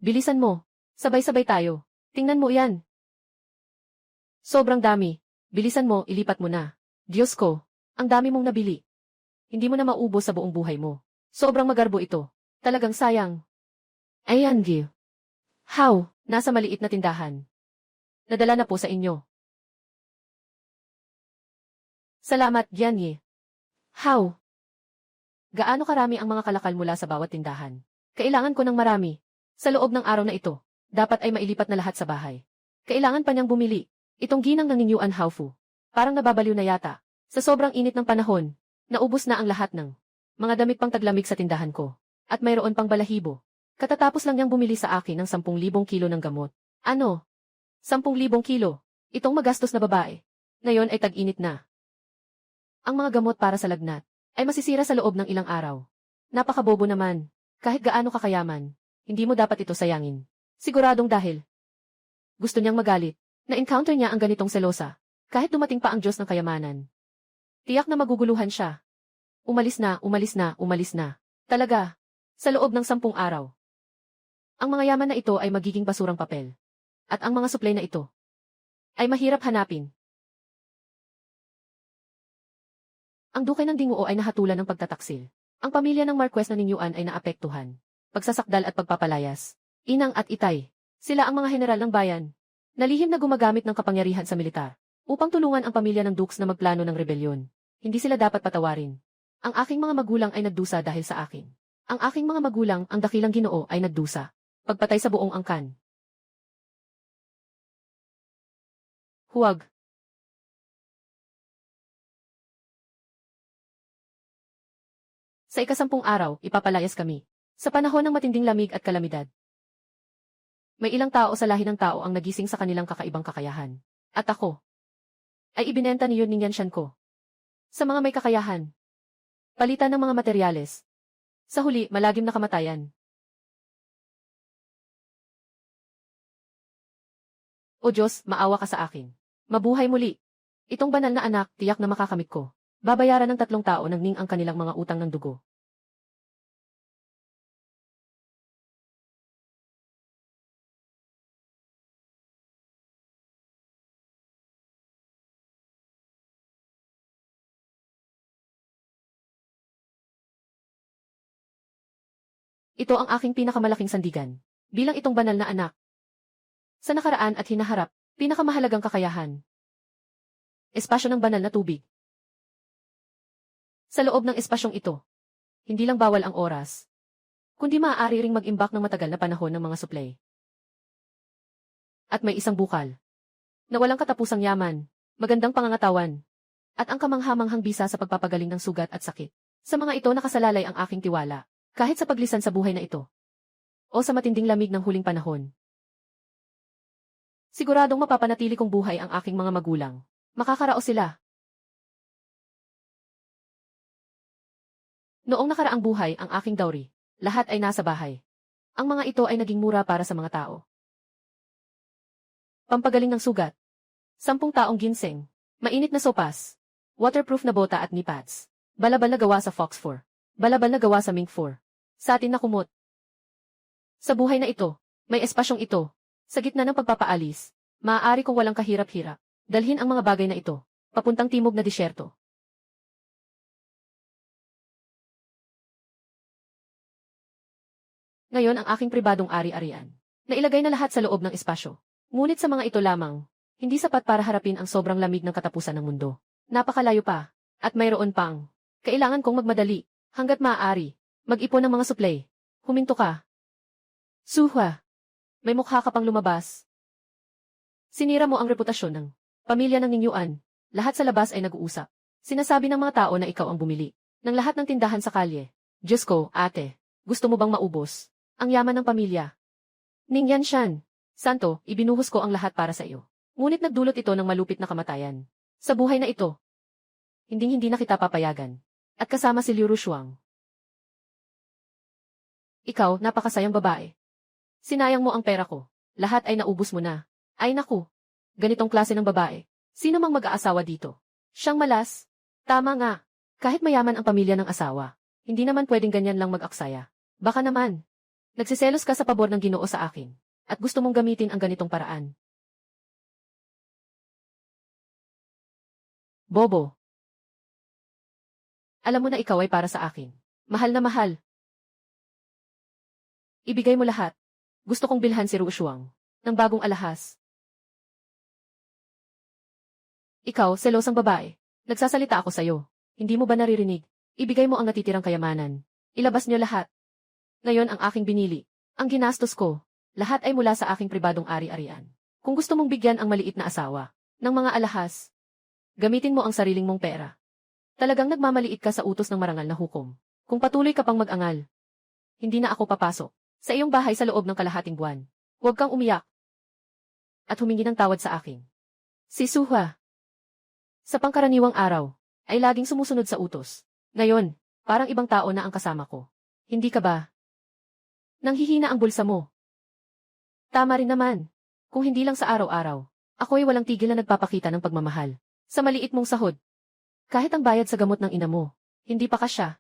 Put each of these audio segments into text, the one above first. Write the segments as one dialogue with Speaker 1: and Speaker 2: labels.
Speaker 1: Bilisan mo. Sabay-sabay tayo. Tingnan mo yan. Sobrang dami. Bilisan mo, ilipat mo na. Diyos ko, ang dami mong nabili. Hindi mo na maubos sa buong buhay mo. Sobrang magarbo ito. Talagang sayang. Ayan, Gil. How? Nasa maliit na tindahan. Nadala na po sa inyo. Salamat, Gianni. How? Gaano karami ang mga kalakal mula sa bawat tindahan? Kailangan ko ng marami. Sa loob ng araw na ito, dapat ay mailipat na lahat sa bahay. Kailangan pa niyang bumili. Itong ginang ng Ninyuan Haofu. Parang nababaliw na yata. Sa sobrang init ng panahon, naubos na ang lahat ng mga damit pang taglamig sa tindahan ko. At mayroon pang balahibo. Katatapos lang niyang bumili sa akin ng 10,000 kilo ng gamot. Ano? 10,000 kilo. Itong magastos na babae. Ngayon ay tag-init na. Ang mga gamot para sa lagnat ay masisira sa loob ng ilang araw. Napakabobo naman. Kahit gaano kakayaman, hindi mo dapat ito sayangin. Siguradong dahil gusto niyang magalit. Na-encounter niya ang ganitong selosa. Kahit dumating pa ang Diyos ng kayamanan. Tiyak na maguguluhan siya. Umalis na, umalis na, umalis na. Talaga. Sa loob ng 10 araw. Ang mga yaman na ito ay magiging basurang papel. At ang mga suplay na ito ay mahirap hanapin. Ang duke ng Dinguo ay nahatulan ng pagtataksil. Ang pamilya ng Marquess na Ninyuan ay naapektuhan. Pagsasakdal at pagpapalayas. Inang at itay. Sila ang mga general ng bayan. Nalihim na gumagamit ng kapangyarihan sa militar upang tulungan ang pamilya ng Dukes na magplano ng rebelyon. Hindi sila dapat patawarin. Ang aking mga magulang ay nagdusa dahil sa akin. Ang aking mga magulang, ang dakilang Ginoo, ay nagdusa. Pagpatay sa buong angkan. Huwag. Sa ika-10 araw, ipapalayas kami. Sa panahon ng matinding lamig at kalamidad. May ilang tao sa lahi ng tao ang nagising sa kanilang kakaibang kakayahan. At ako ay ibinenta ni Yun Ningyanshan ko. Sa mga may kakayahan. Palitan ng mga materyales. Sa huli, malagim na kamatayan. O Diyos, maawa ka sa akin. Mabuhay muli. Itong banal na anak, tiyak na makakamit ko. Babayaran ng 3 tao ng Ning ang kanilang mga utang ng dugo. Ito ang aking pinakamalaking sandigan. Bilang itong banal na anak. Sa nakaraan at hinaharap, pinakamahalagang kakayahan. Espasyo ng banal na tubig. Sa loob ng espasyong ito, hindi lang bawal ang oras, kundi maaari ring mag-imbak ng matagal na panahon ng mga suplay. At may isang bukal na walang katapusang yaman, magandang pangangatawan, at ang kamanghamanghang bisa sa pagpapagaling ng sugat at sakit. Sa mga ito nakasalalay ang aking tiwala, kahit sa paglisan sa buhay na ito, o sa matinding lamig ng huling panahon. Siguradong mapapanatili kong buhay ang aking mga magulang. Makakaraos sila. Noong nakaraang buhay ang aking dowry, lahat ay nasa bahay. Ang mga ito ay naging mura para sa mga tao. Pampagaling ng sugat. 10 taong ginseng. Mainit na sopas. Waterproof na bota at knee pads. Balabal na gawa sa Fox 4. Balabal na gawa sa Mink 4. Satin na kumot. Sa buhay na ito, may espasyong ito. Sa gitna ng pagpapaalis, maaari kong walang kahirap-hirap. Dalhin ang mga bagay na ito, papuntang timog na disyerto. Ngayon ang aking pribadong ari-arian. Nailagay na lahat sa loob ng espasyo. Ngunit sa mga ito lamang, hindi sapat para harapin ang sobrang lamig ng katapusan ng mundo. Napakalayo pa, at mayroon pang. Kailangan kong magmadali, hanggat maaari. Mag-ipon ng mga suplay. Huminto ka. Suha. May mukha ka pang lumabas. Sinira mo ang reputasyon ng pamilya ng Ninyuan. Lahat sa labas ay nag-uusap. Sinasabi ng mga tao na ikaw ang bumili ng lahat ng tindahan sa kalye. Diyos ko, ate, gusto mo bang maubos ang yaman ng pamilya? Ningyanshan, Santo, ibinuhos ko ang lahat para sa iyo. Ngunit nagdulot ito ng malupit na kamatayan. Sa buhay na ito, hindi na kita papayagan. At kasama si Liu Rushuang. Ikaw, napakasayang babae. Sinayang mo ang pera ko. Lahat ay naubos mo na. Ay naku, ganitong klase ng babae. Sino mang mag-aasawa dito? Siyang malas. Tama nga. Kahit mayaman ang pamilya ng asawa, hindi naman pwedeng ganyan lang mag-aksaya. Baka naman, Nagsiselos ka sa pabor ng Ginoo sa akin, at gusto mong gamitin ang ganitong paraan. Bobo. Alam mo na ikaw ay para sa akin. Mahal na mahal. Ibigay mo lahat. Gusto kong bilhan si Ruoshuang ng bagong alahas. Ikaw, selosang babae. Nagsasalita ako sa'yo. Hindi mo ba naririnig? Ibigay mo ang natitirang kayamanan. Ilabas niyo lahat. Ngayon ang aking binili. Ang ginastos ko. Lahat ay mula sa aking pribadong ari-arian. Kung gusto mong bigyan ang maliit na asawa ng mga alahas, gamitin mo ang sariling mong pera. Talagang nagmamaliit ka sa utos ng marangal na hukom. Kung patuloy ka pang mag-angal, hindi na ako papasok sa iyong bahay sa loob ng kalahating buwan. Huwag kang umiyak at humingi ng tawad sa akin. Si Suha, sa pangkaraniwang araw, ay laging sumusunod sa utos. Ngayon, parang ibang tao na ang kasama ko. Hindi ka ba? Nanghihina ang bulsa mo. Tama rin naman. Kung hindi lang sa araw-araw, ako ay walang tigil na nagpapakita ng pagmamahal sa maliit mong sahod. Kahit ang bayad sa gamot ng ina mo, hindi pa kasya.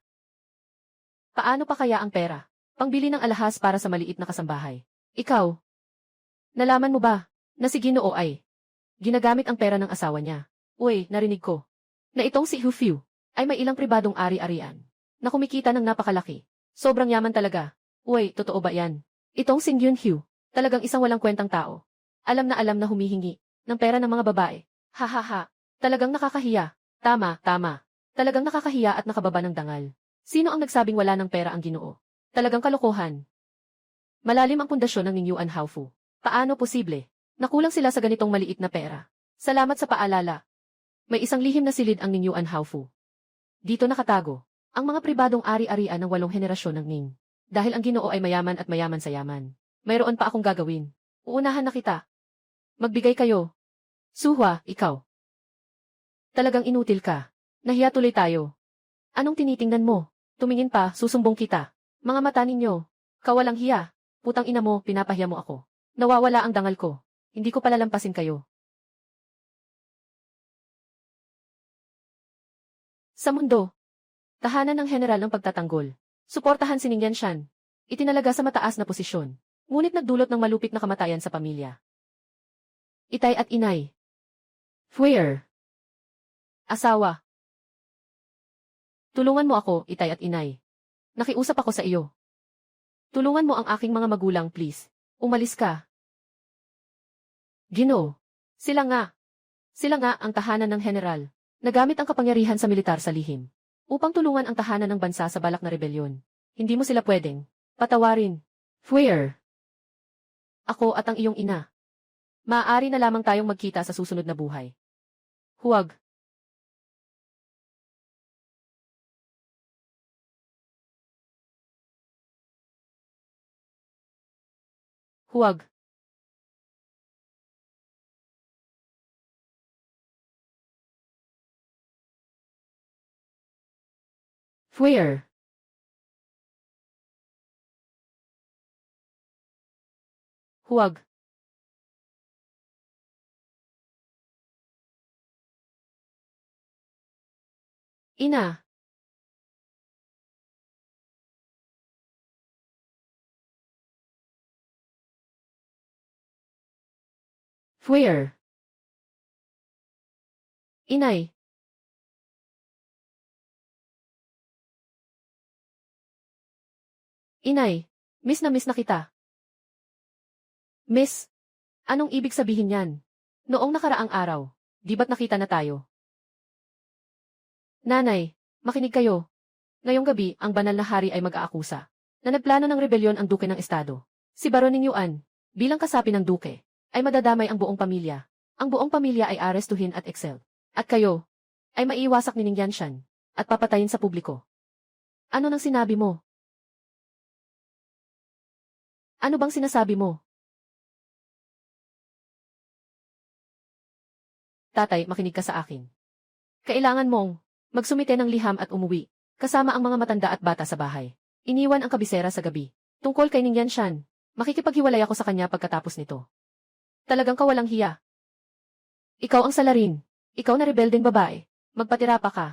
Speaker 1: Paano pa kaya ang pera? Pangbili ng alahas para sa maliit na kasambahay. Ikaw, nalaman mo ba na si Ginoo ay ginagamit ang pera ng asawa niya? Uy, narinig ko na itong si Hufiu ay may ilang pribadong ari-arian na kumikita ng napakalaki. Sobrang yaman talaga. Uy, totoo ba yan? Itong si Yunhyu, talagang isang walang kwentang tao. Alam na humihingi ng pera ng mga babae. Ha ha ha, talagang nakakahiya. Tama. Talagang nakakahiya at nakababa ng dangal. Sino ang nagsabing wala ng pera ang Ginoo? Talagang kalokohan. Malalim ang pundasyon ng Ningyuan Haofu. Paano posible? Nakulang sila sa ganitong maliit na pera. Salamat sa paalala. May isang lihim na silid ang Ningyuan Haofu. Dito nakatago ang mga pribadong ari-arian ng 8 henerasyon ng Ning. Dahil ang Ginoo ay mayaman at mayaman sa yaman. Mayroon pa akong gagawin. Uunahan na kita. Magbigay kayo. Suhwa, ikaw. Talagang inutil ka. Nahiya tuloy tayo. Anong tinitingnan mo? Tumingin pa, susumbong kita. Mga mata ninyo. Kawalang hiya. Putang ina mo, pinapahiya mo ako. Nawawala ang dangal ko. Hindi ko palalampasin kayo. Sa mundo, tahanan ng general ng pagtatanggol. Suportahan si Ning Yanshan. Itinalaga sa mataas na posisyon. Ngunit nagdulot ng malupit na kamatayan sa pamilya. Itay at inay. Fuer. Asawa. Tulungan mo ako, itay at inay. Nakiusap ako sa iyo. Tulungan mo ang aking mga magulang, please. Umalis ka. Ginoo. Sila nga ang tahanan ng general. Nagamit ang kapangyarihan sa militar sa lihim upang tulungan ang tahanan ng bansa sa balak na rebelyon. Hindi mo sila pwedeng patawarin. Fuer. Ako at ang iyong ina. Maaari na lamang tayong magkita sa susunod na buhay. Huwag. Huwag. Fuer. Huwag. Ina. Fuer. Inay. Inay. Miss na kita. Miss. Anong ibig sabihin yan? Noong nakaraang araw, di ba't nakita na tayo? Nanay, makinig kayo. Ngayong gabi, ang banal na hari ay mag-aakusa na nagplano ng rebelyon ang duke ng estado. Si Baron Ningyuan, bilang kasapi ng duke, ay madadamay ang buong pamilya. Ang buong pamilya ay arestuhin at excel. At kayo, ay maiiwasak ni Ning Yanshan at papatayin sa publiko. Ano nang sinabi mo? Ano bang sinasabi mo? Tatay, makinig ka sa akin. Kailangan mong magsumite ng liham at umuwi, kasama ang mga matanda at bata sa bahay. Iniwan ang kabisera sa gabi. Tungkol kay Ning Yanshan, makikipaghiwalay ako sa kanya pagkatapos nito. Talagang kawalang hiya. Ikaw ang salarin. Ikaw na rebeldeng babae. Magpatira pa ka.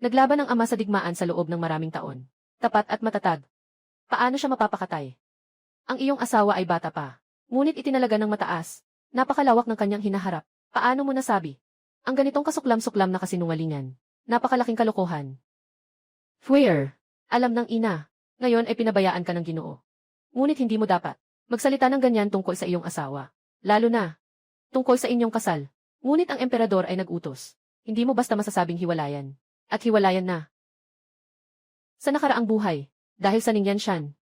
Speaker 1: Naglaban ang ama sa digmaan sa loob ng maraming taon. Tapat at matatag. Paano siya mapapakatay? Ang iyong asawa ay bata pa. Ngunit itinalaga ng mataas. Napakalawak ng kanyang hinaharap. Paano mo nasabi? Ang ganitong kasuklam-suklam na kasinungalingan. Napakalaking kalokohan. Where? Alam ng ina. Ngayon ay pinabayaan ka ng Ginoo. Ngunit hindi mo dapat magsalita ng ganyan tungkol sa iyong asawa. Lalo na tungkol sa inyong kasal. Ngunit ang emperador ay nag-utos. Hindi mo basta masasabing hiwalayan. At hiwalayan na. Sa nakaraang buhay, dahil sa Ningyan Shan,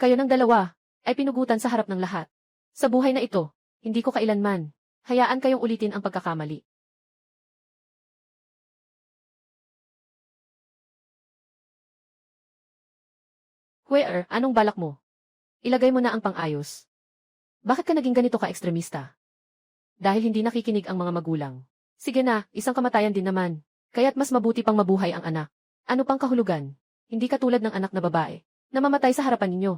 Speaker 1: kayo ng dalawa ay pinugutan sa harap ng lahat. Sa buhay na ito, hindi ko kailanman hayaan kayong ulitin ang pagkakamali. Where, anong balak mo? Ilagay mo na ang pang-ayos. Bakit ka naging ganito ka-ekstremista? Dahil hindi nakikinig ang mga magulang. Sige na, isang kamatayan din naman. Kaya't mas mabuti pang mabuhay ang anak. Ano pang kahulugan? Hindi katulad ng anak na babae, na mamatay sa harapan ninyo.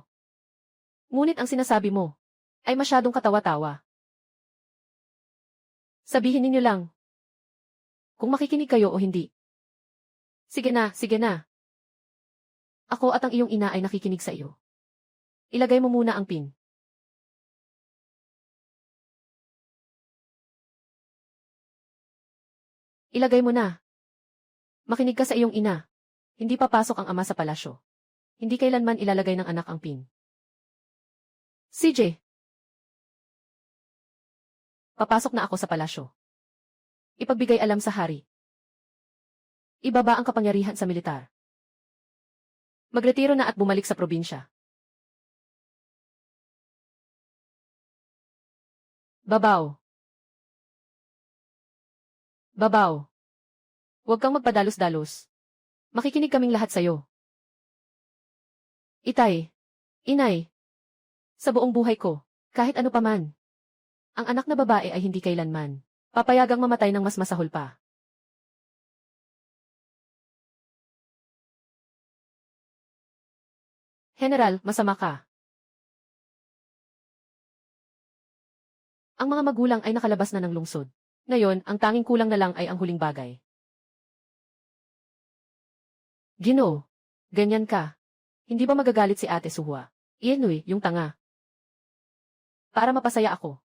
Speaker 1: Ngunit ang sinasabi mo ay masyadong katawa-tawa. Sabihin ninyo lang kung makikinig kayo o hindi. Sige na, sige na. Ako at ang iyong ina ay nakikinig sa iyo. Ilagay mo muna ang pin. Ilagay mo na. Makinig ka sa iyong ina. Hindi papasok ang ama sa palasyo. Hindi kailanman ilalagay ng anak ang pin. CJ. Papasok na ako sa palasyo. Ipagbigay alam sa hari. Ibaba ang kapangyarihan sa militar. Magretiro na at bumalik sa probinsya. Babaw. Babaw. Huwag kang magpadalos-dalos. Makikinig kaming lahat sa'yo. Itay. Inay. Sa buong buhay ko, kahit ano paman, ang anak na babae ay hindi kailanman papayagang mamatay ng mas masahol pa. General, masama ka. Ang mga magulang ay nakalabas na ng lungsod. Ngayon, ang tanging kulang na lang ay ang huling bagay. Ginoo, ganyan ka. Hindi ba magagalit si Ate Suhua? Ienoy, yung tanga. Para mapasaya ako.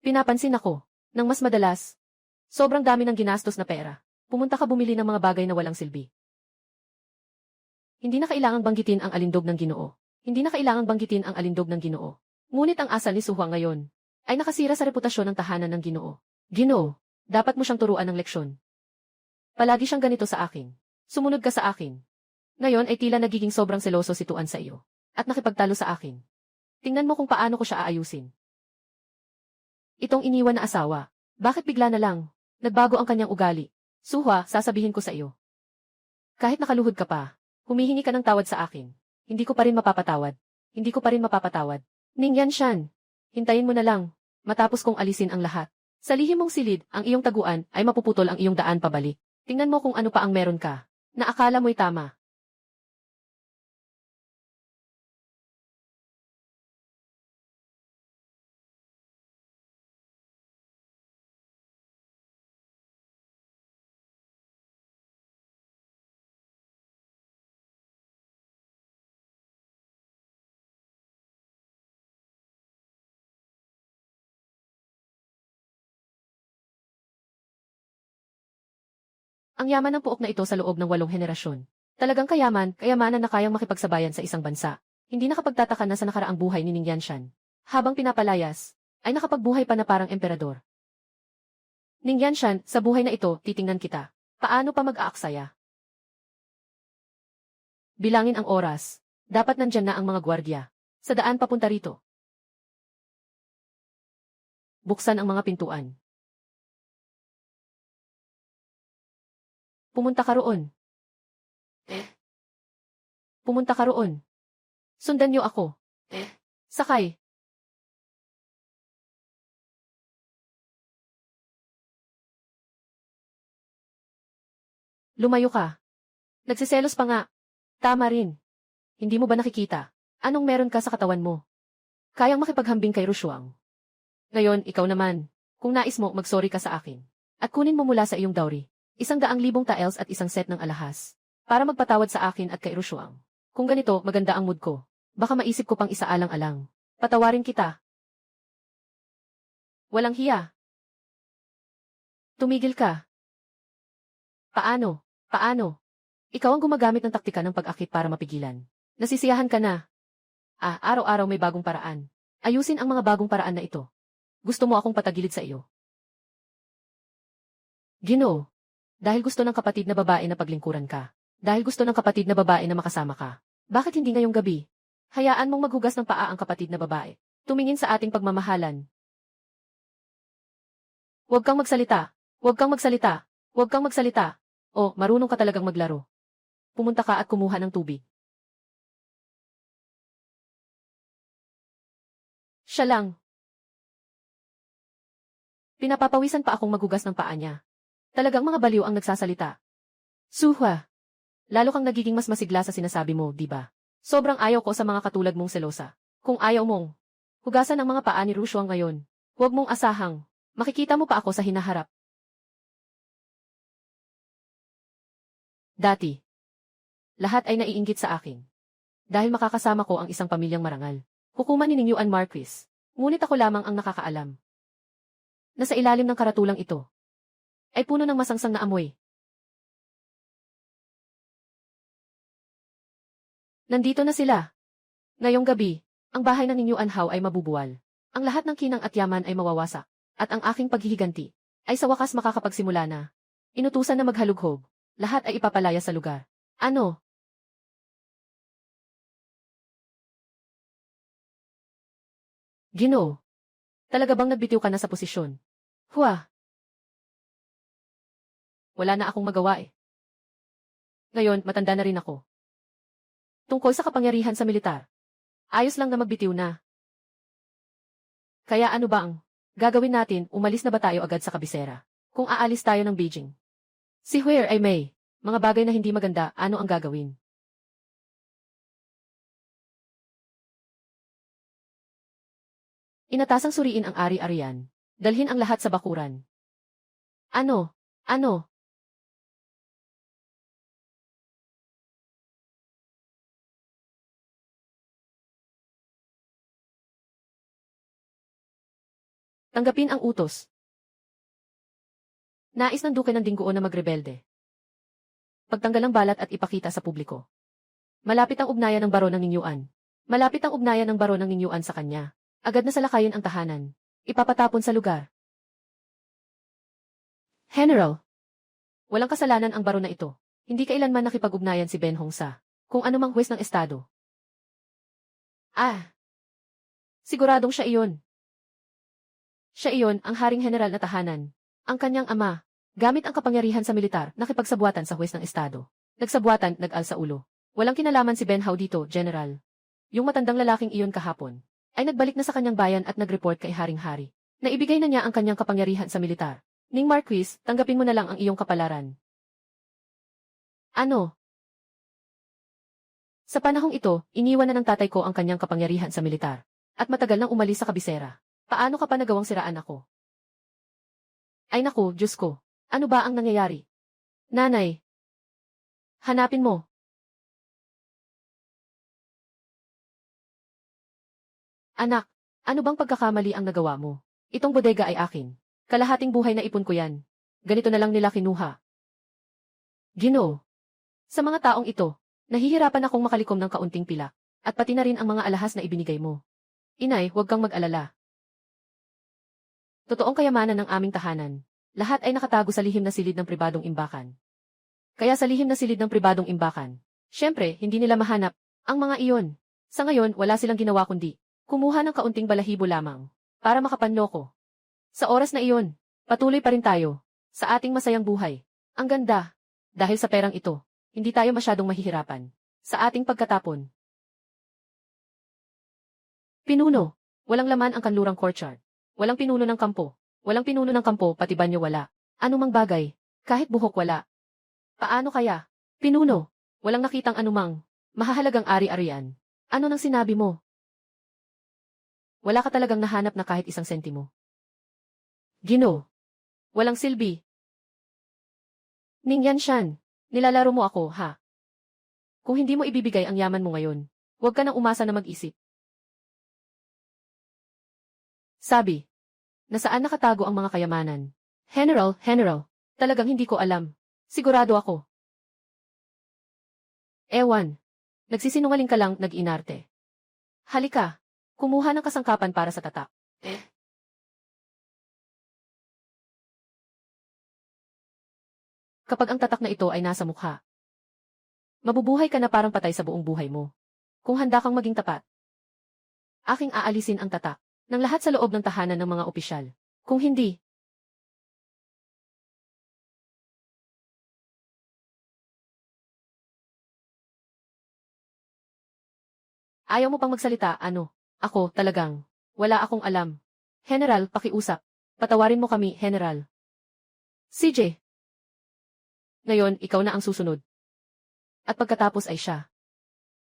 Speaker 1: Pinapansin ako, nang mas madalas. Sobrang dami ng ginastos na pera. Pumunta ka bumili ng mga bagay na walang silbi. Hindi na kailangang banggitin ang alindog ng Ginoo. Hindi na kailangang banggitin ang alindog ng Ginoo. Ngunit ang asal ni Suhua ngayon ay nakasira sa reputasyon ng tahanan ng Ginoo. Ginoo, dapat mo siyang turuan ng leksyon. Palagi siyang ganito sa akin. Sumunod ka sa akin. Ngayon ay tila nagiging sobrang seloso si Tuan sa iyo. At nakipagtalo sa akin. Tingnan mo kung paano ko siya aayusin. Itong iniwan na asawa. Bakit bigla na lang? Nagbago ang kanyang ugali. Suhua, sasabihin ko sa iyo. Kahit nakaluhod ka pa, humihingi ka ng tawad sa akin. Hindi ko pa rin mapapatawad. Hindi ko pa rin mapapatawad. Ningyan Shan. Hintayin mo na lang. Matapos kong alisin ang lahat. Sa lihim mong silid, ang iyong taguan ay mapuputol ang iyong daan pabalik. Tingnan mo kung ano pa ang meron ka. Na akala mo'y tama. Ang yaman ng puok na ito sa loob ng 8 henerasyon. Talagang kayamanan na kayang makipagsabayan sa isang bansa. Hindi nakapagtataka na sa nakaraang buhay ni Ningyan Shan. Habang pinapalayas, ay nakapagbuhay pa na parang emperador. Ningyan Shan, sa buhay na ito, titingnan kita. Paano pa mag-aaksaya? Bilangin ang oras. Dapat nandyan na ang mga gwardya. Sa daan papunta rito. Buksan ang mga pintuan. Pumunta ka roon. Pumunta ka roon. Sundan niyo ako. Sakay. Lumayo ka. Nagsiselos pa nga. Tama rin. Hindi mo ba nakikita? Anong meron ka sa katawan mo? Kayang makipaghambing kay Rushuang. Ngayon, ikaw naman. Kung nais mo, mag-sorry ka sa akin. At kunin mo mula sa iyong dowry 100,000 taels at isang set ng alahas. Para magpatawad sa akin at kay Rushuang. Kung ganito, maganda ang mood ko. Baka maisip ko pang isaalang-alang. Patawarin kita. Walang hiya. Tumigil ka. Paano? Paano? Ikaw ang gumagamit ng taktika ng pag-akit para mapigilan. Nasisiyahan ka na. Araw-araw may bagong paraan. Ayusin ang mga bagong paraan na ito. Gusto mo akong patagilid sa iyo? Ginoo. Dahil gusto ng kapatid na babae na paglingkuran ka. Dahil gusto ng kapatid na babae na makasama ka. Bakit hindi ngayong gabi? Hayaan mong maghugas ng paa ang kapatid na babae. Tumingin sa ating pagmamahalan. Huwag kang magsalita. Huwag kang magsalita. Huwag kang magsalita. O, marunong ka talagang maglaro. Pumunta ka at kumuha ng tubig. Siya lang. Pinapapawisan pa akong maghugas ng paa niya. Talagang mga baliw ang nagsasalita. Suhwa. Lalo kang nagiging mas masigla sa sinasabi mo, di ba? Sobrang ayaw ko sa mga katulad mong selosa. Kung ayaw mong hugasan ang mga paa ni Rushuang ngayon, huwag mong asahang makikita mo pa ako sa hinaharap. Dati, lahat ay naiinggit sa akin. Dahil makakasama ko ang isang pamilyang marangal. Hukuman ni Ningyuan Marquis. Ngunit ako lamang ang nakakaalam. Na sa ilalim ng karatulang ito, ay puno ng masangsang na amoy. Nandito na sila. Ngayong gabi, ang bahay ng Ningyuan Hao ay mabubuwal. Ang lahat ng kinang at yaman ay mawawasak. At ang aking paghihiganti ay sa wakas makakapagsimula na. Inutusan na maghalughog. Lahat ay ipapalaya sa lugar. Ano? Ginoo. Talaga bang nagbitiw ka na sa posisyon? Hua. Wala na akong magawa eh. Ngayon, matanda na rin ako. Tungkol sa kapangyarihan sa militar. Ayos lang na magbitiw na. Kaya ano ba ang gagawin natin? Umalis na ba tayo agad sa kabisera? Kung aalis tayo ng Beijing. Si Huer ay may mga bagay na hindi maganda, ano ang gagawin? Inatasang suriin ang ari-arian. Dalhin ang lahat sa bakuran. Ano? Ano? Tanggapin ang utos. Nais ng duke ng Dingguo na magrebelde. Pagtanggal ang balat at ipakita sa publiko. Malapit ang ugnayan ng baron ng Ningyuan. Malapit ang ugnayan ng baron ng Ningyuan sa kanya. Agad na salakayin ang tahanan. Ipapatapon sa lugar. General. Walang kasalanan ang baron na ito. Hindi kailanman nakipag-ugnayan si Ben Hongsa. Kung anumang huwes ng estado. Siguradong siya iyon. Siya iyon ang haring general na tahanan. Ang kanyang ama, gamit ang kapangyarihan sa militar, nakipagsabuatan sa huwes ng estado. Nagsabuatan, nag-alsa ulo. Walang kinalaman si Ben Hao dito, General. Yung matandang lalaking iyon kahapon, ay nagbalik na sa kanyang bayan at nag-report kay Haring-Hari. Naibigay na niya ang kanyang kapangyarihan sa militar. Ning Marquis, tanggapin mo na lang ang iyong kapalaran. Ano? Sa panahong ito, iniwan na ng tatay ko ang kanyang kapangyarihan sa militar. At matagal nang umalis sa kabisera. Paano ka pa nagawang siraan ako? Ay naku, Diyos ko. Ano ba ang nangyayari? Nanay. Hanapin mo. Anak, ano bang pagkakamali ang nagawa mo? Itong bodega ay akin. Kalahating buhay na ipon ko yan. Ganito na lang nila kinuha. Ginoo. Sa mga taong ito, nahihirapan akong makalikom ng kaunting pilak. At pati na rin ang mga alahas na ibinigay mo. Inay, huwag kang mag-alala. Totoong kayamanan ng aming tahanan. Lahat ay nakatago sa lihim na silid ng pribadong imbakan. Kaya sa lihim na silid ng pribadong imbakan, syempre, hindi nila mahanap ang mga iyon. Sa ngayon, wala silang ginawa kundi kumuha ng kaunting balahibo lamang para makapanloko. Sa oras na iyon, patuloy pa rin tayo sa ating masayang buhay. Ang ganda. Dahil sa perang ito, hindi tayo masyadong mahihirapan sa ating pagkatapon. Pinuno. Walang laman ang kanlurang courtyard. Walang pinuno ng kampo. Walang pinuno ng kampo, pati banyo wala. Anumang bagay. Kahit buhok wala. Paano kaya? Pinuno. Walang nakitang anumang mahahalagang ari-arian. Ano nang sinabi mo? Wala ka talagang nahanap na kahit isang sentimo. Ginoo. Walang silbi. Ning Yanshan, nilalaro mo ako, ha? Kung hindi mo ibibigay ang yaman mo ngayon, Huwag ka nang umasa na mag-isip. Sabi. Nasaan nakatago ang mga kayamanan? General, talagang hindi ko alam. Sigurado ako. Ewan. Nagsisinungaling ka lang, nag-inarte. Halika. Kumuha ng kasangkapan para sa tatak. Kapag ang tatak na ito ay nasa mukha, mabubuhay ka na parang patay sa buong buhay mo. Kung handa kang maging tapat, aking aalisin ang tatak ng lahat sa loob ng tahanan ng mga opisyal. Kung hindi, ayaw mo pang magsalita, ano? Ako, talagang. Wala akong alam. General, pakiusap. Patawarin mo kami, General. CJ. Ngayon, ikaw na ang susunod. At pagkatapos ay siya.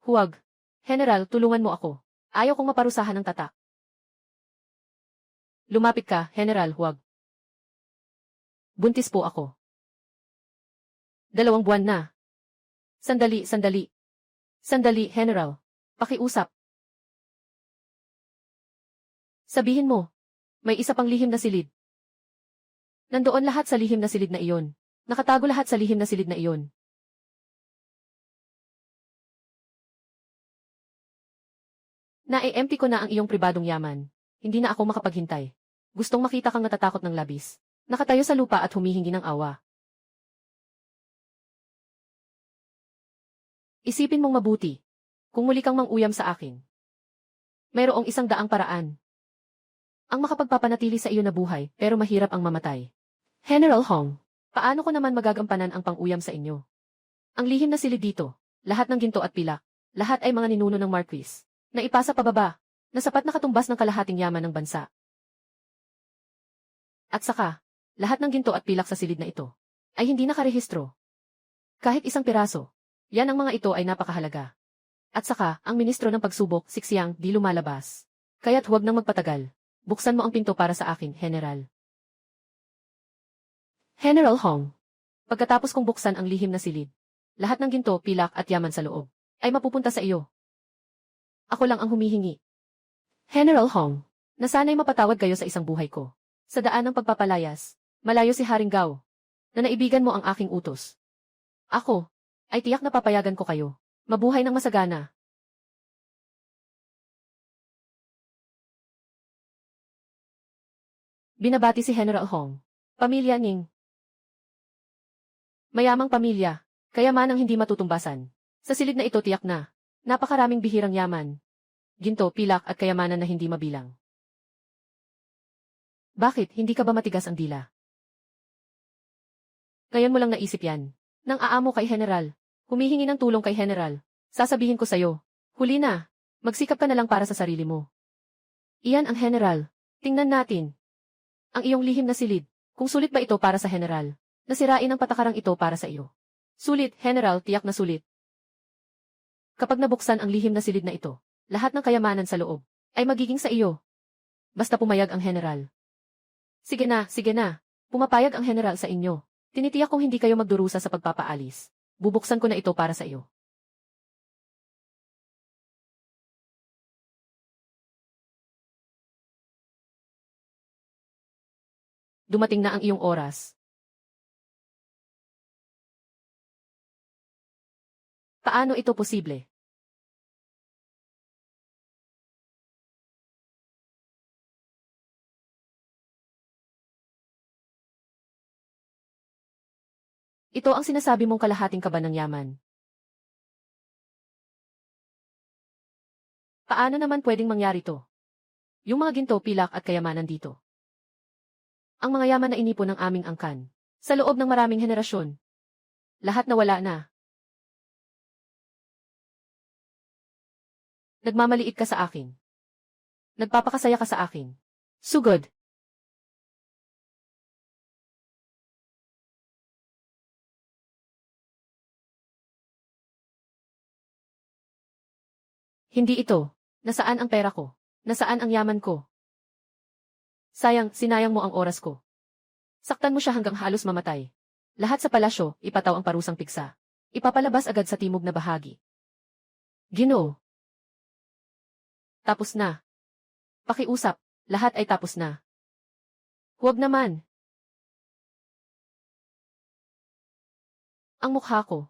Speaker 1: Huwag. General, tulungan mo ako. Ayaw kong maparusahan ng tatak. Lumapit ka, General, huwag. Buntis po ako. 2 buwan na. Sandali. Sandali, General. Pakiusap. Sabihin mo, may isa pang lihim na silid. Nandoon lahat sa lihim na silid na iyon. Nakatago lahat sa lihim na silid na iyon. Na-empty ko na ang iyong pribadong yaman. Hindi na ako makapaghintay. Gustong makita kang natatakot ng labis. Nakatayo sa lupa at humihingi ng awa. Isipin mong mabuti. Kung muli kang manguyam sa akin, mayroong 100 paraan. Ang makapagpapanatili sa iyo na buhay, pero mahirap ang mamatay. General Hong, paano ko naman magagampanan ang pang-uyam sa inyo? Ang lihim na silid dito, lahat ng ginto at pilak, lahat ay mga ninuno ng Marquis, na ipasa pababa, na sapat na katumbas ng kalahating yaman ng bansa. At saka, lahat ng ginto at pilak sa silid na ito, ay hindi nakarehistro. Kahit isang piraso, yan ang mga ito ay napakahalaga. At saka, ang ministro ng pagsubok, siksiyang, di lumalabas. Kaya't huwag nang magpatagal. Buksan mo ang pinto para sa akin, General. General Hong. Pagkatapos kong buksan ang lihim na silid, lahat ng ginto, pilak at yaman sa loob, ay mapupunta sa iyo. Ako lang ang humihingi. General Hong, nasanay mapatawad kayo sa isang buhay ko. Sa daan ng pagpapalayas, malayo si Haring Gao, na naibigan mo ang aking utos. Ako, ay tiyak na papayagan ko kayo. Mabuhay ng masagana. Binabati si General Hong. Pamilya Ning. Mayamang pamilya, kayamanang hindi matutumbasan. Sa silid na ito tiyak na, napakaraming bihirang yaman. Ginto, pilak at kayamanan na hindi mabilang. Bakit, hindi ka ba matigas ang dila? Ngayon mo lang naisip yan. Nang aamo kay General. Humihingi ng tulong kay General. Sasabihin ko sa'yo. Huli na. Magsikap ka na lang para sa sarili mo. Iyan ang General. Tingnan natin. Ang iyong lihim na silid. Kung sulit ba ito para sa General. Nasirain ang patakarang ito para sa iyo. Sulit, General, tiyak na sulit. Kapag nabuksan ang lihim na silid na ito, lahat ng kayamanan sa loob ay magiging sa iyo. Basta pumayag ang General. Sige na. Pumapayag ang General sa inyo. Tinitiyak kong hindi kayo magdurusa sa pagpapaalis. Bubuksan ko na ito para sa iyo. Dumating na ang iyong oras. Paano ito posible? Ito ang sinasabi mong kalahating kaban ng yaman. Paano naman pwedeng mangyari to? Yung mga ginto, pilak at kayamanan dito. Ang mga yaman na inipon ng aming angkan. Sa loob ng maraming henerasyon. Lahat nawala na. Nagmamaliit ka sa akin. Nagpapakasaya ka sa akin. Sugod. Hindi ito. Nasaan ang pera ko? Nasaan ang yaman ko? Sayang, sinayang mo ang oras ko. Saktan mo siya hanggang halos mamatay. Lahat sa palasyo, ipataw ang parusang piksa. Ipapalabas agad sa timog na bahagi. Ginoo. Tapos na. Pakiusap, lahat ay tapos na. Huwag naman. Ang mukha ko.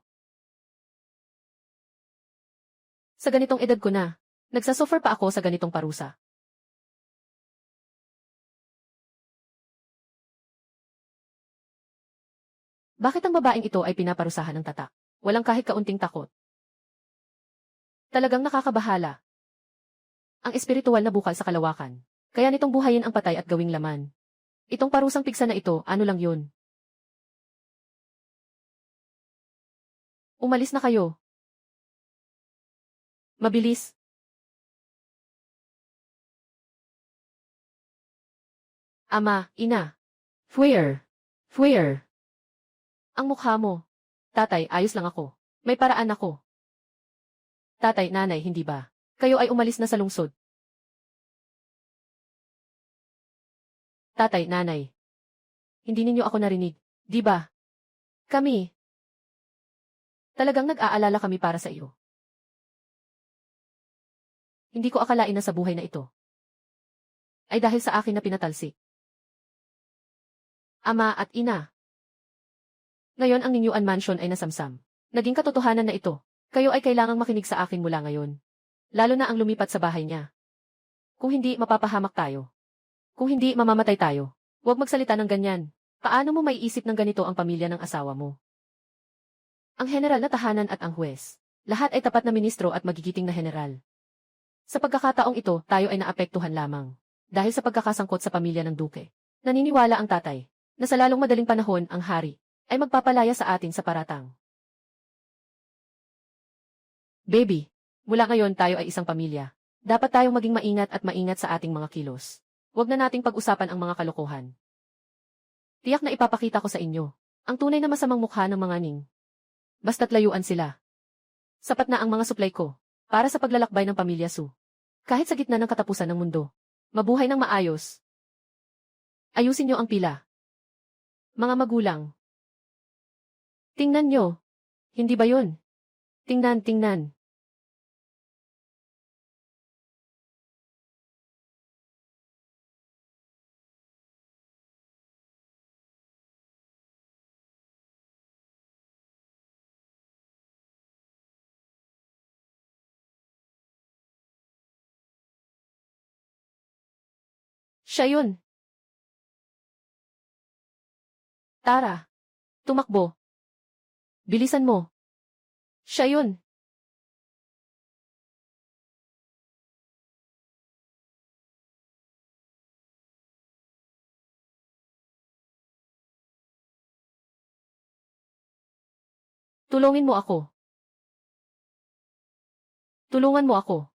Speaker 1: Sa ganitong edad ko na, nagsasuffer pa ako sa ganitong parusa. Bakit ang babaeng ito ay pinaparusahan ng tatak? Walang kahit kaunting takot. Talagang nakakabahala. Ang espiritual na bukal sa kalawakan. Kaya nitong buhayin ang patay at gawing laman. Itong parusang pigsa na ito, ano lang yun? Umalis na kayo. Mabilis. Ama, ina. Fuyer. Fuyer. Ang mukha mo. Tatay, ayos lang ako. May paraan ako. Tatay, nanay, hindi ba? Kayo ay umalis na sa lungsod. Tatay, nanay. Hindi ninyo ako narinig, di ba? Kami. Talagang nag-aalala kami para sa iyo. Hindi ko akalain na sa buhay na ito ay dahil sa akin na pinatalsik. Ama at ina. Ngayon ang Ninyuan Mansion ay nasamsam. Naging katotohanan na ito. Kayo ay kailangang makinig sa akin mula ngayon. Lalo na ang lumipat sa bahay niya. Kung hindi, mapapahamak tayo. Kung hindi, mamamatay tayo. Huwag magsalita ng ganyan. Paano mo maiisip ng ganito ang pamilya ng asawa mo? Ang general na tahanan at ang huwes. Lahat ay tapat na ministro at magigiting na general. Sa pagkakataong ito, tayo ay naapektuhan lamang. Dahil sa pagkakasangkot sa pamilya ng duke. Naniniwala ang tatay, na sa lalong madaling panahon ang hari, ay magpapalaya sa atin sa paratang. Baby, mula ngayon tayo ay isang pamilya. Dapat tayong maging maingat at maingat sa ating mga kilos. Huwag na nating pag-usapan ang mga kalokohan. Tiyak na ipapakita ko sa inyo, ang tunay na masamang mukha ng mga ning. Basta't layuan sila. Sapat na ang mga suplay ko, para sa paglalakbay ng pamilya Su. Kahit sa gitna ng katapusan ng mundo. Mabuhay ng maayos. Ayusin niyo ang pila. Mga magulang. Tingnan niyo. Hindi ba yun? Tingnan, tingnan. Siya yun. Tara. Tumakbo. Bilisan mo. Siya yun. Tulungin mo ako. Tulungan mo ako.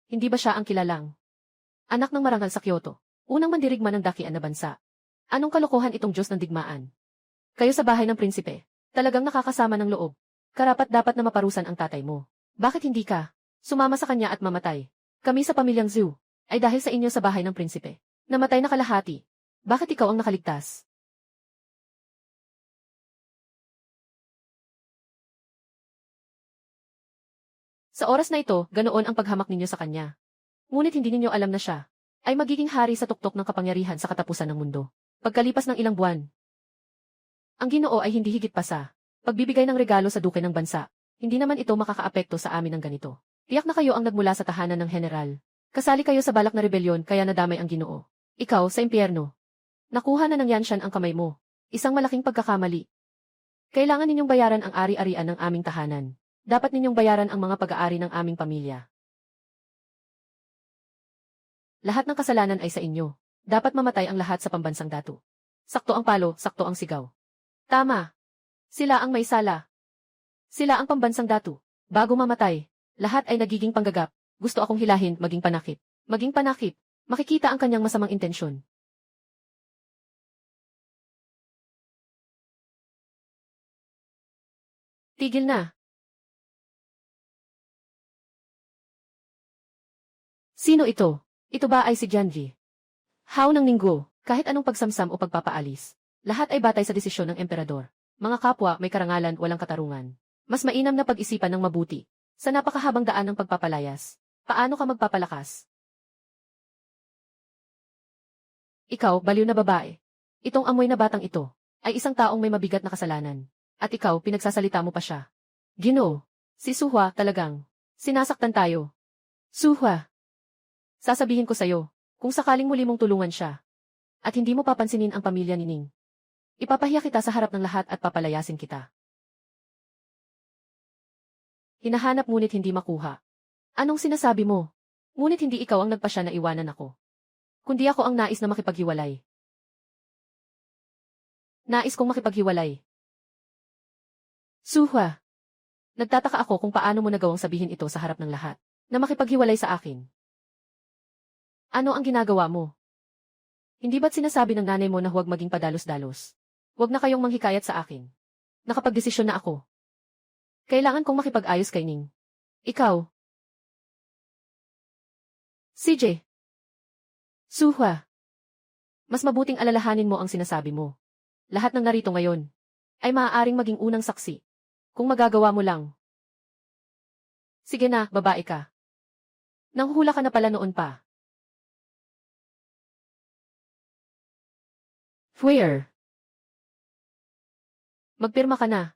Speaker 1: Hindi ba siya ang kilalang anak ng marangal sa Kyoto? Unang mandirigma ng dakian na bansa. Anong kalokohan itong Diyos ng digmaan? Kayo sa bahay ng prinsipe. Talagang nakakasama ng loob. Karapat dapat na maparusan ang tatay mo. Bakit hindi ka sumama sa kanya at mamatay? Kami sa pamilyang Zhu ay dahil sa inyo sa bahay ng prinsipe. Namatay na kalahati. Bakit ikaw ang nakaligtas? Sa oras na ito, ganoon ang paghamak ninyo sa kanya. Ngunit hindi ninyo alam na siya ay magiging hari sa tuktok ng kapangyarihan sa katapusan ng mundo. Pagkalipas ng ilang buwan, ang Ginoo ay hindi higit pa sa pagbibigay ng regalo sa duke ng bansa. Hindi naman ito makakaapekto sa amin ng ganito. Tiyak na kayo ang nagmula sa tahanan ng general. Kasali kayo sa balak na rebelyon kaya nadamay ang Ginoo. Ikaw sa impyerno. Nakuha na ng Yanshan ang kamay mo. Isang malaking pagkakamali. Kailangan ninyong bayaran ang ari-arian ng aming tahanan. Dapat ninyong bayaran ang mga pag-aari ng aming pamilya. Lahat ng kasalanan ay sa inyo. Dapat mamatay ang lahat sa pambansang datu. Sakto ang palo, sakto ang sigaw. Tama. Sila ang may sala. Sila ang pambansang datu. Bago mamatay, lahat ay nagiging panggagap. Gusto akong hilahin maging panakip. Maging panakip, makikita ang kanyang masamang intensyon. Tigil na. Sino ito? Ito ba ay si Janji? How ng Ningguo, kahit anong pagsamsam o pagpapaalis. Lahat ay batay sa desisyon ng emperador. Mga kapwa, may karangalan, walang katarungan. Mas mainam na pag-isipan ng mabuti. Sa napakahabang daan ng pagpapalayas, paano ka magpapalakas? Ikaw, baliw na babae. Itong amoy na batang ito, ay isang taong may mabigat na kasalanan. At ikaw, pinagsasalita mo pa siya. Ginoo, si Suhwa talagang. Sinasaktan tayo. Suhwa. Sasabihin ko sa'yo, kung sakaling muli mong tulungan siya, at hindi mo papansinin ang pamilya ni Ning, ipapahiya kita sa harap ng lahat at papalayasin kita. Hinahanap ngunit hindi makuha. Anong sinasabi mo? Ngunit hindi ikaw ang nagpasya na iwanan ako. Kundi ako ang nais na makipaghiwalay. Nais kong makipaghiwalay. Suhwa. Nagtataka ako kung paano mo nagawang sabihin ito sa harap ng lahat, na makipaghiwalay sa akin. Ano ang ginagawa mo? Hindi ba't sinasabi ng nanay mo na huwag maging padalos-dalos? Huwag na kayong manghikayat sa akin. Nakapagdesisyon na ako. Kailangan kong makipag-ayos kay Ning. Ikaw. CJ. Suhwa. Mas mabuting alalahanin mo ang sinasabi mo. Lahat ng narito ngayon ay maaaring maging unang saksi. Kung magagawa mo lang. Sige na, babae ka. Nanghuhula ka na pala noon pa. Where? Magpirma ka na.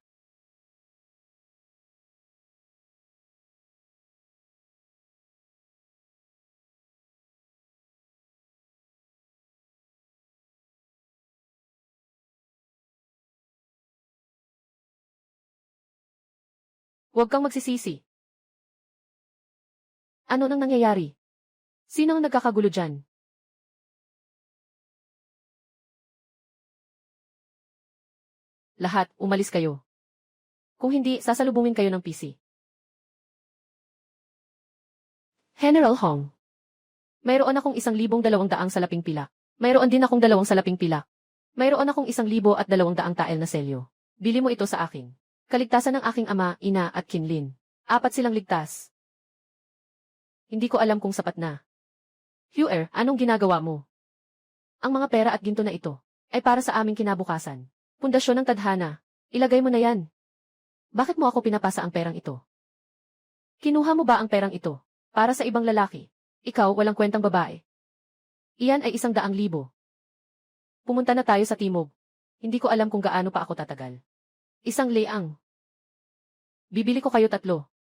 Speaker 1: Huwag kang magsisisi. Ano nang nangyayari? Sino ang nagkakagulo dyan? Lahat, umalis kayo. Kung hindi, sasalubungin kayo ng PC. General Hong. Mayroon akong 1,200 salaping pilak. Mayroon din akong 2 salaping pilak. Mayroon akong 1,200 tael na selyo. Bili mo ito sa akin. Kaligtasan ng aking ama, ina at kinlin. 4 silang ligtas. Hindi ko alam kung sapat na. Huer, anong ginagawa mo? Ang mga pera at ginto na ito ay para sa aming kinabukasan. Pundasyon ng tadhana. Ilagay mo na yan. Bakit mo ako pinapasa ang perang ito? Kinuha mo ba ang perang ito para sa ibang lalaki? Ikaw, walang kwentang babae. Iyan ay 100,000. Pumunta na tayo sa timog. Hindi ko alam kung gaano pa ako tatagal. 1 leang. Bibili ko kayo 3.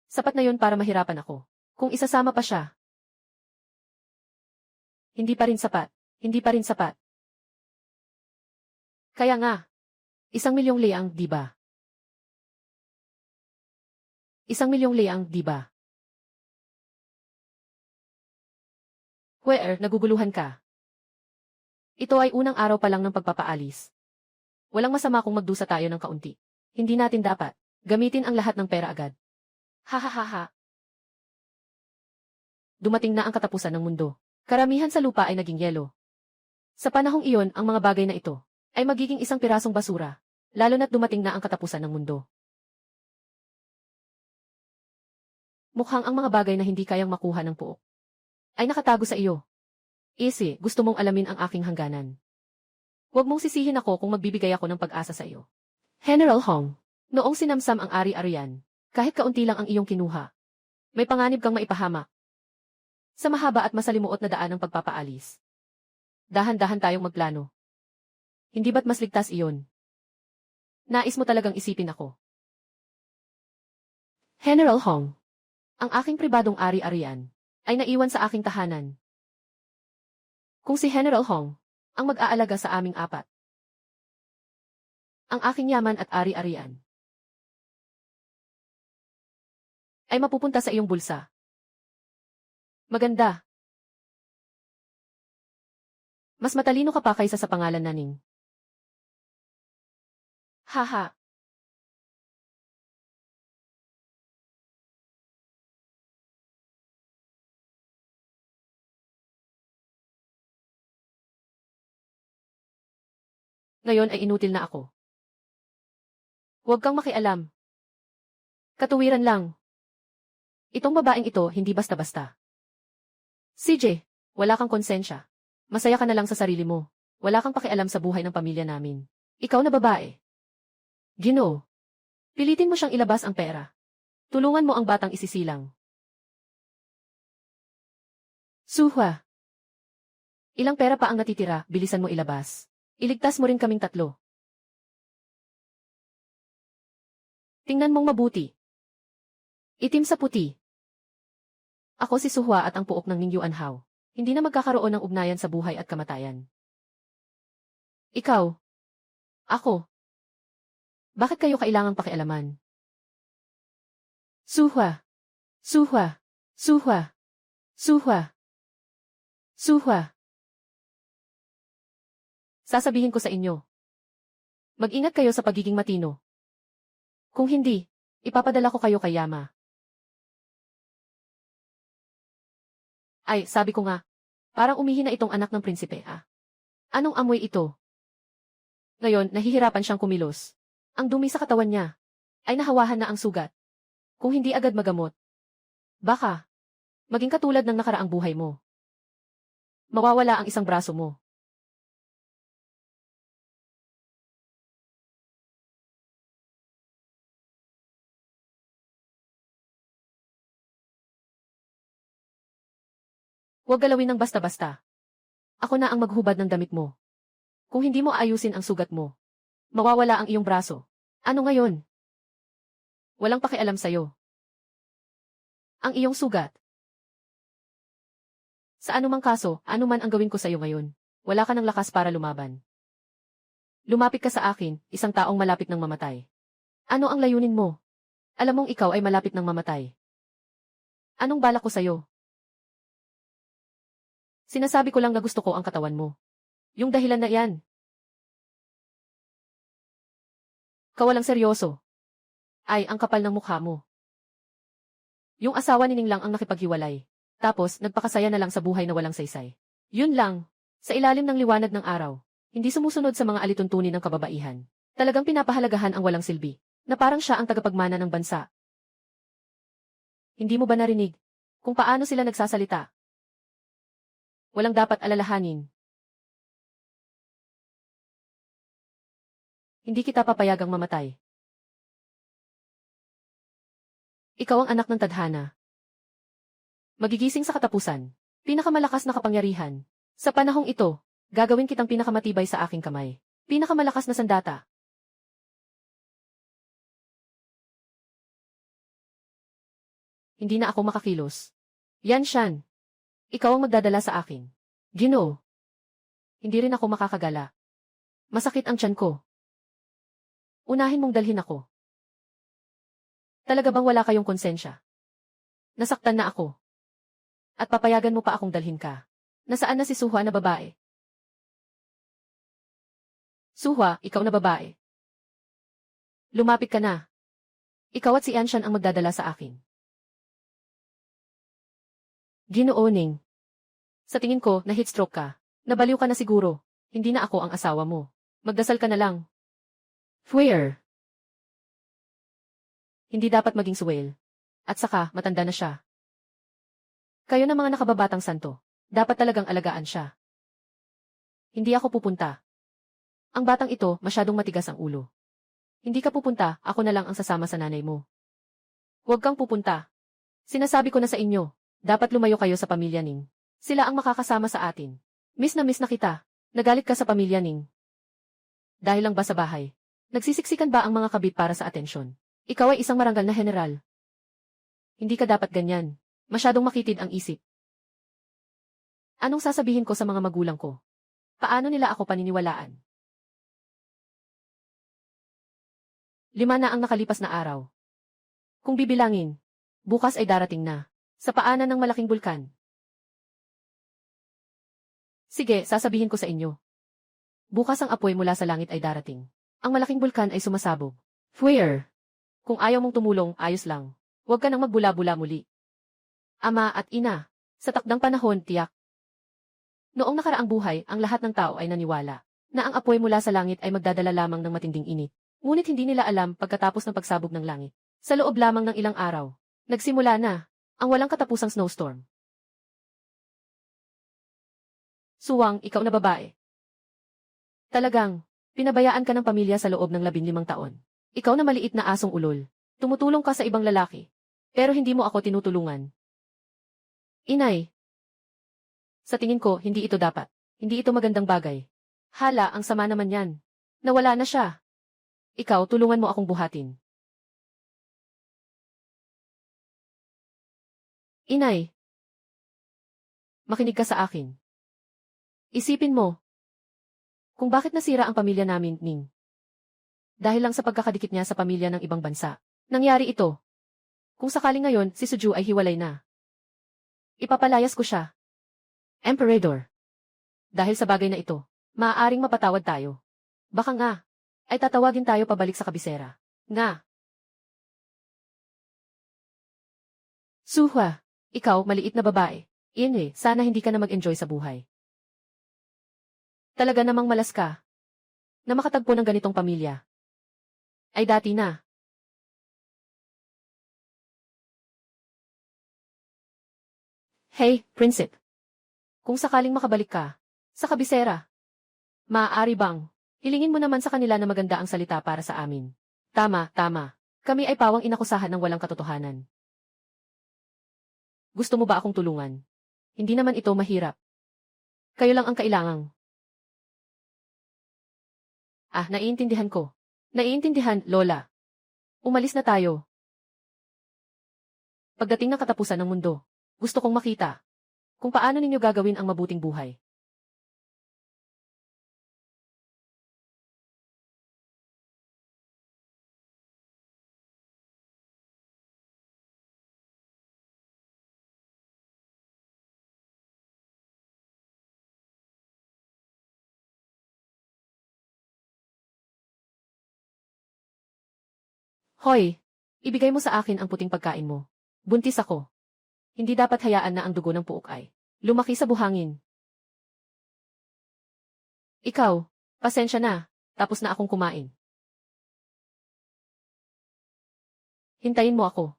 Speaker 1: Sapat na yun para mahirapan ako. Kung isasama pa siya. Hindi pa rin sapat. Hindi pa rin sapat. Kaya nga. 1,000,000 leang, di ba? 1,000,000 leang, di ba? Where, naguguluhan ka? Ito ay unang araw pa lang ng pagpapaalis. Walang masama kung magdusa tayo ng kaunti. Hindi natin dapat gamitin ang lahat ng pera agad. Ha. Dumating na ang katapusan ng mundo. Karamihan sa lupa ay naging yelo. Sa panahong iyon, ang mga bagay na ito ay magiging isang pirasong basura, lalo na't dumating na ang katapusan ng mundo. Mukhang ang mga bagay na hindi kayang makuha ng puok ay nakatago sa iyo. Easy, gusto mong alamin ang aking hangganan. Huwag mong sisihin ako kung magbibigay ako ng pag-asa sa iyo. General Hong, noong sinamsam ang ari-arian, kahit kaunti lang ang iyong kinuha, may panganib kang maipahamak. Sa mahaba at masalimuot na daan ng pagpapaalis. Dahan-dahan tayong magplano. Hindi ba't mas ligtas iyon? Nais mo talagang isipin ako. General Hong, ang aking pribadong ari-arian ay naiwan sa aking tahanan. Kung si General Hong ang mag-aalaga sa aming 4, ang aking yaman at ari-arian ay mapupunta sa iyong bulsa. Maganda. Mas matalino ka pa kaysa sa pangalan na Ning. Haha. Ngayon ay inutil na ako. Huwag kang makialam. Katuwiran lang. Itong babaeng ito hindi basta-basta. CJ, wala kang konsensya. Masaya ka na lang sa sarili mo. Wala kang pakialam sa buhay ng pamilya namin. Ikaw na babae. Ginoo. Pilitin mo siyang ilabas ang pera. Tulungan mo ang batang isisilang. Suhwa. Ilang pera pa ang natitira, bilisan mo ilabas. Iligtas mo rin kaming tatlo. Tingnan mong mabuti. Itim sa puti. Ako si Suhwa at ang puok ng Ning Yuan Hao. Hindi na magkakaroon ng ugnayan sa buhay at kamatayan. Ikaw. Ako. Bakit kayo kailangang pakialaman? Suhwa. Suhwa. Suhwa. Suhwa. Suhwa. Sasabihin ko sa inyo. Mag-ingat kayo sa pagiging matino. Kung hindi, ipapadala ko kayo kay Yama. Ay, sabi ko nga, parang umihi na itong anak ng prinsipe, ah. Anong amoy ito? Ngayon, nahihirapan siyang kumilos. Ang dumi sa katawan niya ay nahawahan na ang sugat. Kung hindi agad magamot, baka maging katulad ng nakaraang buhay mo. Mawawala ang isang braso mo. Huwag galawin ng basta-basta. Ako na ang maghubad ng damit mo. Kung hindi mo ayusin ang sugat mo, mawawala ang iyong braso. Ano ngayon? Walang pakialam sa'yo. Ang iyong sugat. Sa anumang kaso, anuman ang gawin ko sa'yo ngayon, wala ka ng lakas para lumaban. Lumapit ka sa akin, isang taong malapit ng mamatay. Ano ang layunin mo? Alam mong ikaw ay malapit ng mamatay. Anong balak ko sa'yo? Sinasabi ko lang na gusto ko ang katawan mo. Yung dahilan na yan. Kawalang seryoso. Ay, ang kapal ng mukha mo. Yung asawa ni Ning lang ang nakipaghiwalay. Tapos, nagpakasaya na lang sa buhay na walang saysay. Yun lang. Sa ilalim ng liwanag ng araw. Hindi sumusunod sa mga alituntunin ng kababaihan. Talagang pinapahalagahan ang walang silbi. Na parang siya ang tagapagmana ng bansa. Hindi mo ba narinig kung paano sila nagsasalita? Walang dapat alalahanin. Hindi kita papayagang mamatay. Ikaw ang anak ng tadhana. Magigising sa katapusan. Pinakamalakas na kapangyarihan. Sa panahong ito, gagawin kitang pinakamatibay sa aking kamay. Pinakamalakas na sandata. Hindi na ako makakilos. Yan Shan. Ikaw ang magdadala sa akin. Ginoo. Hindi rin ako makakagala. Masakit ang tiyan ko. Unahin mong dalhin ako. Talaga bang wala kayong konsensya? Nasaktan na ako. At papayagan mo pa akong dalhin ka. Nasaan na si Suhwa na babae? Suhwa, ikaw na babae. Lumapit ka na. Ikaw at si Anshan ang magdadala sa akin. Ginoo Ning. Sa tingin ko, na-heatstroke ka. Nabaliw ka na siguro. Hindi na ako ang asawa mo. Magdasal ka na lang. Where? Hindi dapat maging suwel. At saka, matanda na siya. Kayo na mga nakababatang santo. Dapat talagang alagaan siya. Hindi ako pupunta. Ang batang ito, masyadong matigas ang ulo. Hindi ka pupunta, ako na lang ang sasama sa nanay mo. Huwag kang pupunta. Sinasabi ko na sa inyo, dapat lumayo kayo sa pamilya Ning. Sila ang makakasama sa atin. Miss na kita. Nagalit ka sa pamilya Ning. Dahil lang ba sa bahay? Nagsisiksikan ba ang mga kabit para sa atensyon? Ikaw ay isang marangal na general. Hindi ka dapat ganyan. Masyadong makitid ang isip. Anong sasabihin ko sa mga magulang ko? Paano nila ako paniniwalaan? 5 na ang nakalipas na araw. Kung bibilangin, bukas ay darating na. Sa paanan ng malaking bulkan. Sige, sasabihin ko sa inyo. Bukas ang apoy mula sa langit ay darating. Ang malaking bulkan ay sumasabog. Where? Kung ayaw mong tumulong, ayos lang. Huwag ka nang magbula-bula muli. Ama at ina, sa takdang panahon, tiyak. Noong nakaraang buhay, ang lahat ng tao ay naniwala na ang apoy mula sa langit ay magdadala lamang ng matinding init. Ngunit hindi nila alam pagkatapos ng pagsabog ng langit. Sa loob lamang ng ilang araw, nagsimula na ang walang katapusang snowstorm. Suwang, ikaw na babae. Talagang, pinabayaan ka ng pamilya sa loob ng 15 taon. Ikaw na maliit na asong ulol. Tumutulong ka sa ibang lalaki. Pero hindi mo ako tinutulungan. Inay. Sa tingin ko, hindi ito dapat. Hindi ito magandang bagay. Hala, ang sama naman yan. Nawala na siya. Ikaw, tulungan mo akong buhatin. Inay. Makinig ka sa akin. Isipin mo. Kung bakit nasira ang pamilya namin, Ning. Dahil lang sa pagkakadikit niya sa pamilya ng ibang bansa. Nangyari ito. Kung sakaling ngayon, si Suju ay hiwalay na. Ipapalayas ko siya. Emperador. Dahil sa bagay na ito, maaaring mapatawad tayo. Baka nga, ay tatawagin tayo pabalik sa kabisera. Nga. Suhwa, ikaw, maliit na babae. Iyan sana hindi ka na mag-enjoy sa buhay. Talaga namang malas ka. Na makatagpo ng ganitong pamilya. Ay dati na. Hey, Prinsip. Kung sakaling makabalik ka, sa kabisera, maaari bang, hilingin mo naman sa kanila na maganda ang salita para sa amin. Tama, tama. Kami ay pawang inakusahan ng walang katotohanan. Gusto mo ba akong tulungan? Hindi naman ito mahirap. Kayo lang ang kailangang. Naiintindihan ko. Naiintindihan, Lola. Umalis na tayo. Pagdating ng katapusan ng mundo, gusto kong makita kung paano ninyo gagawin ang mabuting buhay. Hoy, ibigay mo sa akin ang puting pagkain mo. Buntis ako. Hindi dapat hayaan na ang dugo ng puok ay lumaki sa buhangin. Ikaw, pasensya na, tapos na akong kumain. Hintayin mo ako.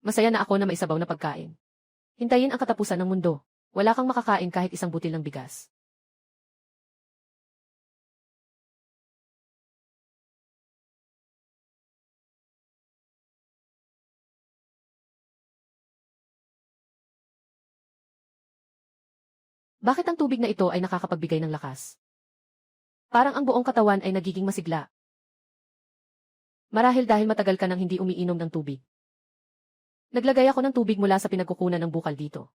Speaker 1: Masaya na ako na may sabaw na pagkain. Hintayin ang katapusan ng mundo. Wala kang makakain kahit isang butil ng bigas. Bakit ang tubig na ito ay nakakapagbigay ng lakas? Parang ang buong katawan ay nagiging masigla. Marahil dahil matagal ka nang hindi umiinom ng tubig. Naglagay ako ng tubig mula sa pinagkukunan ng bukal dito.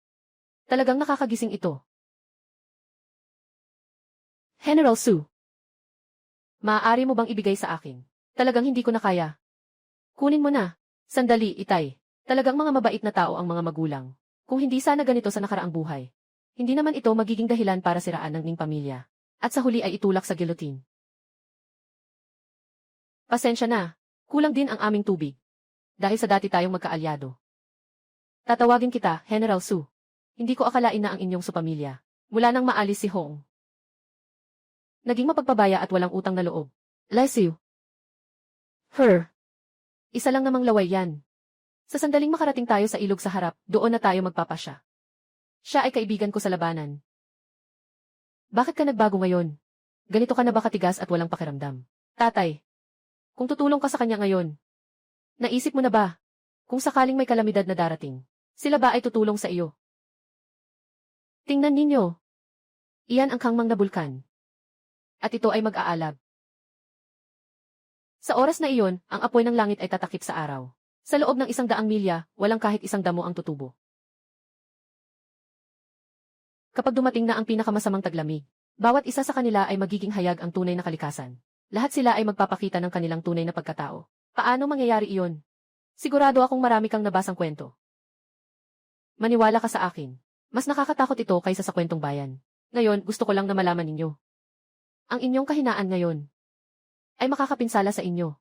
Speaker 1: Talagang nakakagising ito. General Su. Maaari mo bang ibigay sa akin? Talagang hindi ko na kaya. Kunin mo na. Sandali, Itay. Talagang mga mabait na tao ang mga magulang. Kung hindi sana ganito sa nakaraang buhay. Hindi naman ito magiging dahilan para siraan ng ning pamilya. At sa huli ay itulak sa guillotine. Pasensya na. Kulang din ang aming tubig. Dahil sa dati tayong magkaalyado. Tatawagin kita, General Su. Hindi ko akalain na ang inyong supamilya. Mula nang maalis si Hong. Naging mapagpabaya at walang utang na loob. Bless you. Isa lang namang laway yan. Sa sandaling makarating tayo sa ilog sa harap, doon na tayo magpapasya. Siya ay kaibigan ko sa labanan. Bakit ka nagbago ngayon? Ganito ka na ba katigas at walang pakiramdam? Tatay, kung tutulong ka sa kanya ngayon, naisip mo na ba, kung sakaling may kalamidad na darating, sila ba ay tutulong sa iyo? Tingnan ninyo. Iyan ang kangmang na bulkan. At ito ay mag-aalab. Sa oras na iyon, ang apoy ng langit ay tatakip sa araw. Sa loob ng 100 milya, walang kahit isang damo ang tutubo. Kapag dumating na ang pinakamasamang taglamig, bawat isa sa kanila ay magiging hayag ang tunay na kalikasan. Lahat sila ay magpapakita ng kanilang tunay na pagkatao. Paano mangyayari iyon? Sigurado akong marami kang nabasang kwento. Maniwala ka sa akin. Mas nakakatakot ito kaysa sa kwentong bayan. Ngayon, gusto ko lang na malaman ninyo. Ang inyong kahinaan ngayon ay makakapinsala sa inyo.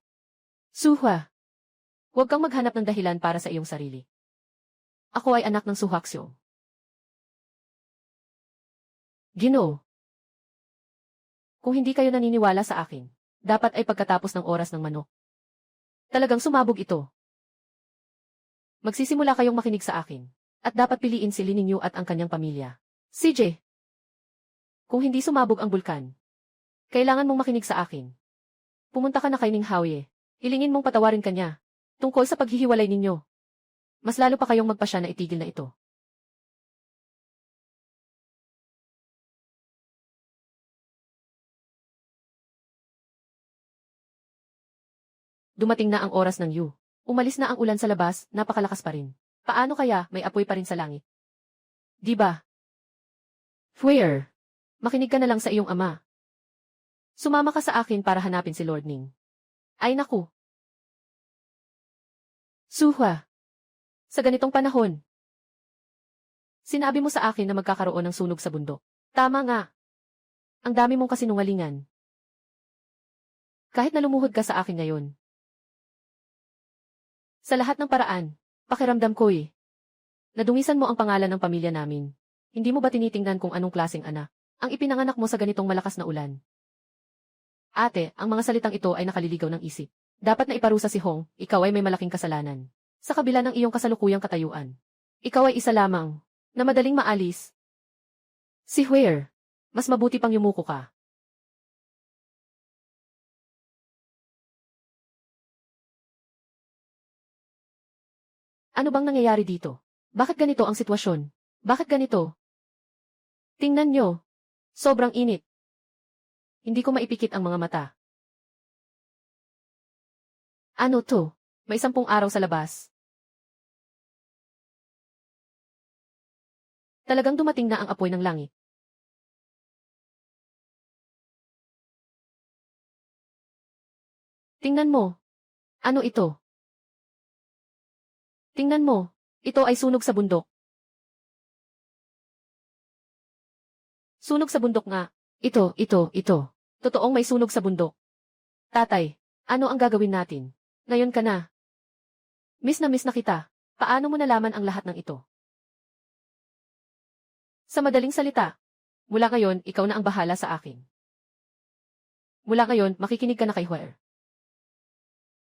Speaker 1: Suhwa. Huwag kang maghanap ng dahilan para sa iyong sarili. Ako ay anak ng Suhaksyo. Ginoo. Kung hindi kayo naniniwala sa akin, dapat ay pagkatapos ng oras ng manok. Talagang sumabog ito. Magsisimula kayong makinig sa akin. At dapat piliin si Lininyo at ang kanyang pamilya. CJ, kung hindi sumabog ang bulkan, kailangan mong makinig sa akin. Pumunta ka na kay Ning Haoye. Hilingin mong patawarin kanya. Tungkol sa paghihiwalay ninyo. Mas lalo pa kayong magpasya na itigil na ito. Dumating na ang oras ng Yu. Umalis na ang ulan sa labas, napakalakas pa rin. Paano kaya may apoy pa rin sa langit? Di ba? Fuer, makinig ka na lang sa iyong ama. Sumama ka sa akin para hanapin si Lord Ning. Ay naku. Suha. Sa ganitong panahon. Sinabi mo sa akin na magkakaroon ng sunog sa bundok. Tama nga. Ang dami mong kasinungalingan. Kahit na lumuhod ka sa akin ngayon. Sa lahat ng paraan, pakiramdam ko nadungisan mo ang pangalan ng pamilya namin. Hindi mo ba tinitingnan kung anong klaseng anak ang ipinanganak mo sa ganitong malakas na ulan? Ate, ang mga salitang ito ay nakaliligaw ng isip. Dapat na iparusa si Hong, ikaw ay may malaking kasalanan. Sa kabila ng iyong kasalukuyang katayuan. Ikaw ay isa lamang, na madaling maalis. Si Huer, mas mabuti pang yumuko ka. Ano bang nangyayari dito? Bakit ganito ang sitwasyon? Bakit ganito? Tingnan nyo. Sobrang init. Hindi ko maipikit ang mga mata. Ano to? May 10 araw sa labas. Talagang dumating na ang apoy ng langit. Tingnan mo. Ano ito? Tingnan mo. Ito ay sunog sa bundok. Sunog sa bundok nga. Ito. Totoong may sunog sa bundok. Tatay, ano ang gagawin natin? Ngayon ka na. Miss na kita. Paano mo nalaman ang lahat ng ito? Sa madaling salita, mula ngayon, ikaw na ang bahala sa akin. Mula ngayon, makikinig ka na kay Huer.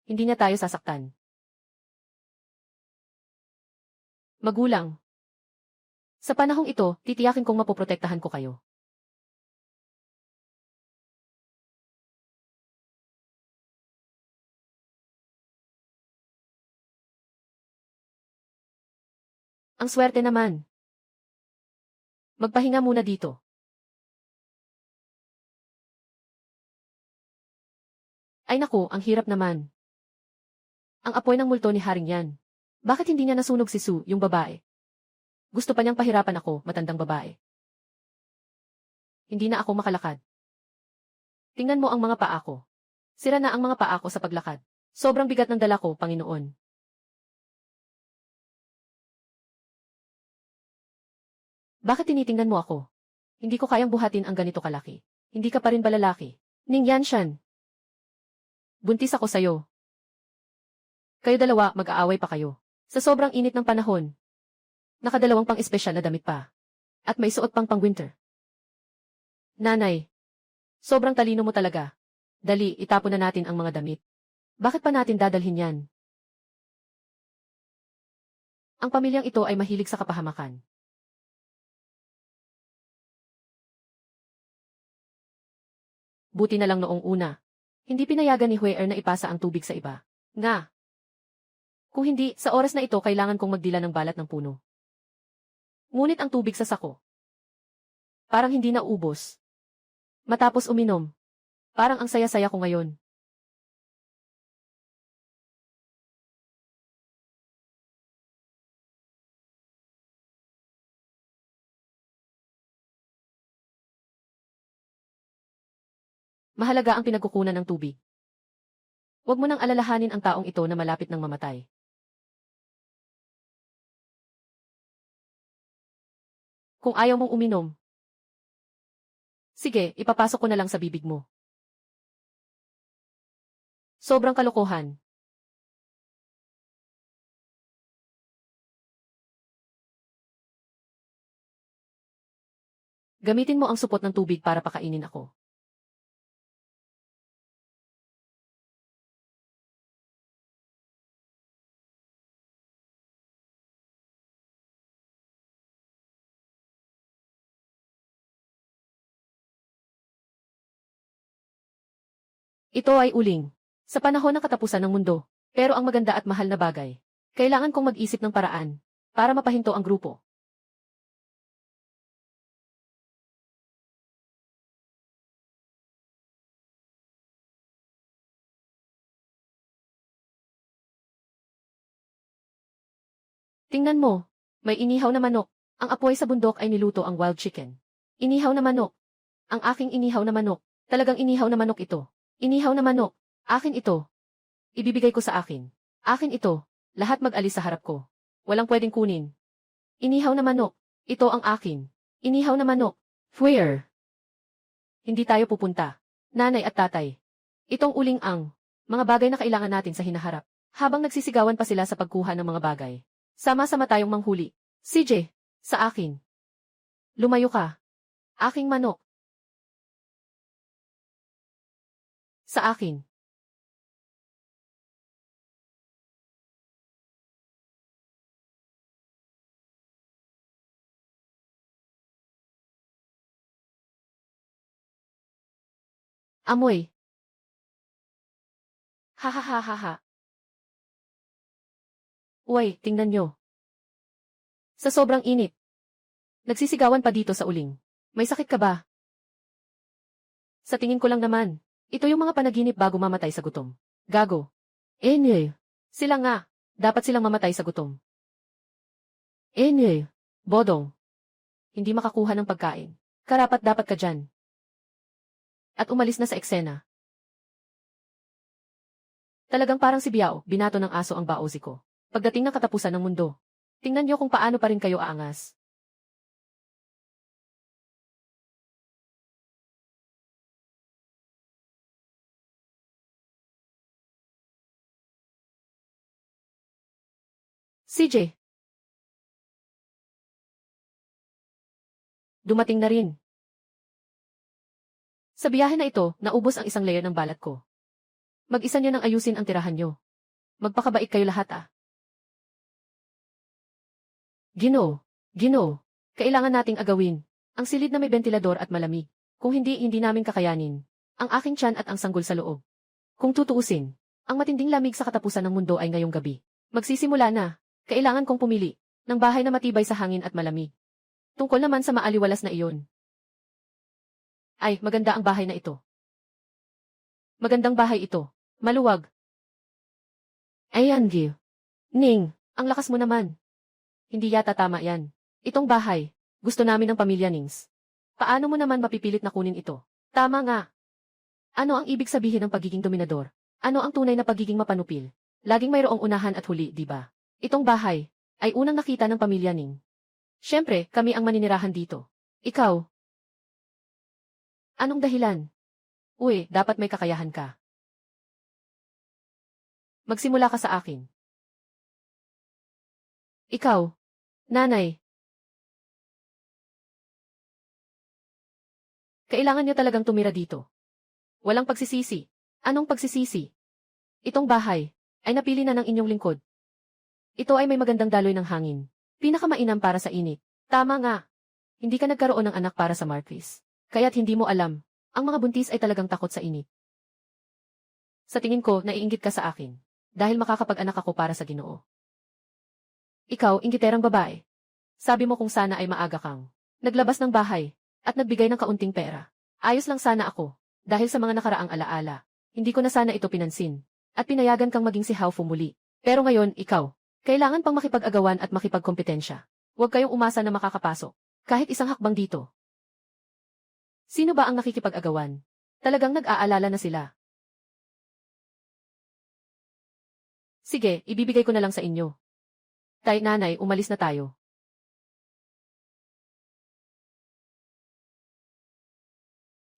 Speaker 1: Hindi niya tayo sasaktan. Magulang. Sa panahong ito, titiyakin kong mapoprotektahan ko kayo. Ang swerte naman. Magpahinga muna dito. Ay naku, ang hirap naman. Ang apoy ng multo ni Haring yan. Bakit hindi niya nasunog si Su, yung babae? Gusto pa niyang pahirapan ako, matandang babae. Hindi na ako makalakad. Tingnan mo ang mga paa ko. Sira na ang mga paa ko sa paglakad. Sobrang bigat ng dala ko, Panginoon. Bakit tinitingnan mo ako? Hindi ko kayang buhatin ang ganito kalaki. Hindi ka pa rin ba lalaki? Ning Yanshan. Buntis ako sa'yo. Kayo dalawa, mag-aaway pa kayo. Sa sobrang init ng panahon. Nakadalawang pang espesyal na damit pa. At may suot pang pang-winter. Nanay. Sobrang talino mo talaga. Dali, itapon na natin ang mga damit. Bakit pa natin dadalhin yan? Ang pamilyang ito ay mahilig sa kapahamakan. Buti na lang noong una. Hindi pinayagan ni Huer na ipasa ang tubig sa iba. Nga. Kung hindi, sa oras na ito kailangan kong magdila ng balat ng puno. Ngunit ang tubig sa sako. Parang hindi naubos. Matapos uminom. Parang ang saya-saya ko ngayon. Mahalaga ang pinagkukunan ng tubig. Huwag mo nang alalahanin ang taong ito na malapit ng mamatay. Kung ayaw mong uminom, sige, ipapasok ko na lang sa bibig mo. Sobrang kalokohan. Gamitin mo ang supot ng tubig para pakainin ako. Ito ay uling. Sa panahon ng katapusan ng mundo. Pero ang maganda at mahal na bagay. Kailangan kong mag-isip ng paraan. Para mapahinto ang grupo. Tingnan mo. May inihaw na manok. Ang apoy sa bundok ay niluto ang wild chicken. Inihaw na manok. Ang aking inihaw na manok. Talagang inihaw na manok ito. Inihaw na manok. Akin ito. Ibibigay ko sa akin. Akin ito. Lahat mag-alis sa harap ko. Walang pwedeng kunin. Inihaw na manok. Ito ang akin. Inihaw na manok. Where? Hindi tayo pupunta. Nanay at tatay. Itong uling ang mga bagay na kailangan natin sa hinaharap. Habang nagsisigawan pa sila sa pagkuha ng mga bagay. Sama-sama tayong manghuli. CJ, sa akin. Lumayo ka. Aking manok. Sa akin. Amoy. Ha ha ha ha ha. Uy, tingnan nyo. Sa sobrang init. Nagsisigawan pa dito sa uling. May sakit ka ba? Sa tingin ko lang naman. Ito yung mga panaginip bago mamatay sa gutom. Gago. Sila nga. Dapat silang mamatay sa gutom. Bodong. Hindi makakuha ng pagkain. Karapat dapat ka dyan. At umalis na sa eksena. Talagang parang si Biao, binato ng aso ang baozi ko. Pagdating ng katapusan ng mundo. Tingnan niyo kung paano pa rin kayo aangas. CJ. Dumating na rin. Sa biyahe na ito, naubos ang isang layer ng balat ko. Mag-isa niyo nang ayusin ang tirahan niyo. Magpakabait kayo lahat ah. Ginoo. Kailangan nating agawin. Ang silid na may bentilador at malamig. Kung hindi namin kakayanin. Ang aking tiyan at ang sanggol sa loob. Kung tutuusin, ang matinding lamig sa katapusan ng mundo ay ngayong gabi. Magsisimula na. Kailangan kong pumili ng bahay na matibay sa hangin at malamig. Tungkol naman sa maaliwalas na iyon. Ay, maganda ang bahay na ito. Magandang bahay ito. Maluwag. Ayan, Gil. Ning, ang lakas mo naman. Hindi yata tama yan. Itong bahay, gusto namin ng pamilya Nings. Paano mo naman mapipilit na kunin ito? Tama nga. Ano ang ibig sabihin ng pagiging dominador? Ano ang tunay na pagiging mapanupil? Laging mayroong unahan at huli, di ba? Itong bahay, ay unang nakita ng pamilya Ning. Siyempre, kami ang maninirahan dito. Ikaw. Anong dahilan? Uy, dapat may kakayahan ka. Magsimula ka sa akin. Ikaw. Nanay. Kailangan niyo talagang tumira dito. Walang pagsisisi. Anong pagsisisi? Itong bahay ay napili na ng inyong lingkod. Ito ay may magandang daloy ng hangin. Pinakamainam para sa init. Tama nga. Hindi ka nagkaroon ng anak para sa Marquis. Kaya't hindi mo alam. Ang mga buntis ay talagang takot sa init. Sa tingin ko, naiinggit ka sa akin. Dahil makakapag-anak ako para sa Ginoo. Ikaw, inggiterang babae. Sabi mo kung sana ay maaga kang naglabas ng bahay at nagbigay ng kaunting pera. Ayos lang sana ako. Dahil sa mga nakaraang alaala. Hindi ko na sana ito pinansin. At pinayagan kang maging si Hao Fu muli. Pero ngayon, ikaw. Kailangan pang makipag-agawan at makipagkompetensya. Huwag kayong umasa na makakapasok. Kahit isang hakbang dito. Sino ba ang nakikipag-agawan? Talagang nag-aalala na sila. Sige, ibibigay ko na lang sa inyo. Nanay, umalis na tayo.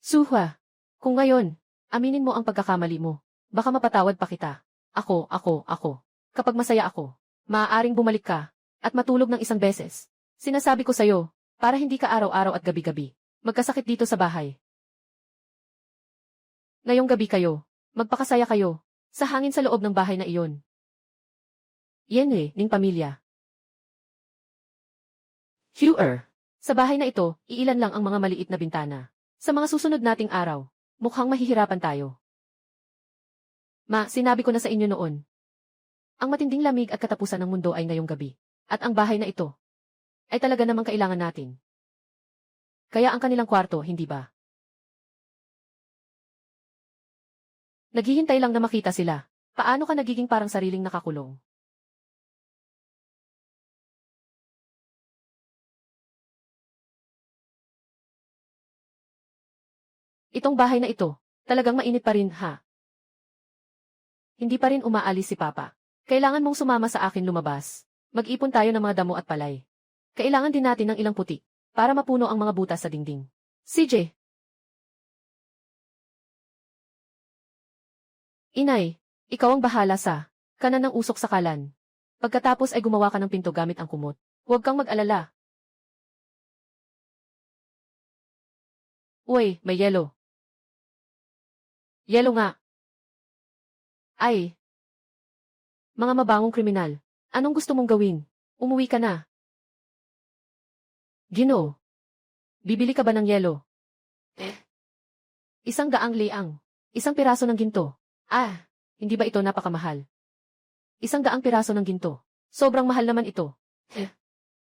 Speaker 1: Suha. Kung ngayon, aminin mo ang pagkakamali mo. Baka mapatawad pa kita. Ako. Kapag masaya ako, maaaring bumalik ka at matulog ng isang beses. Sinasabi ko sa'yo, para hindi ka araw-araw at gabi-gabi magkasakit dito sa bahay. Ngayong gabi kayo, magpakasaya kayo sa hangin sa loob ng bahay na iyon. Ning pamilya. Hewer. Sa bahay na ito, iilan lang ang mga maliit na bintana. Sa mga susunod nating araw, mukhang mahihirapan tayo. Ma, sinabi ko na sa inyo noon. Ang matinding lamig at katapusan ng mundo ay ngayong gabi. At ang bahay na ito ay talaga namang kailangan natin. Kaya ang kanilang kwarto, hindi ba? Naghihintay lang na makita sila. Paano ka nagiging parang sariling nakakulong? Itong bahay na ito, talagang mainit pa rin, ha? Hindi pa rin umaalis si Papa. Kailangan mong sumama sa akin lumabas. Mag-ipon tayo ng mga damo at palay. Kailangan din natin ng ilang putik para mapuno ang mga butas sa dingding. CJ! Inay, ikaw ang bahala sa kanan ng usok sa kalan. Pagkatapos ay gumawa ka ng pinto gamit ang kumot. Huwag kang mag-alala. Uy, may yelo. Yelo nga. Ay. Mga mabangong kriminal. Anong gusto mong gawin? Umuwi ka na. Ginoo. Bibili ka ba ng yelo? Isang daang liang. Isang piraso ng ginto. Ah, hindi ba ito napakamahal? Isang daang piraso ng ginto. Sobrang mahal naman ito.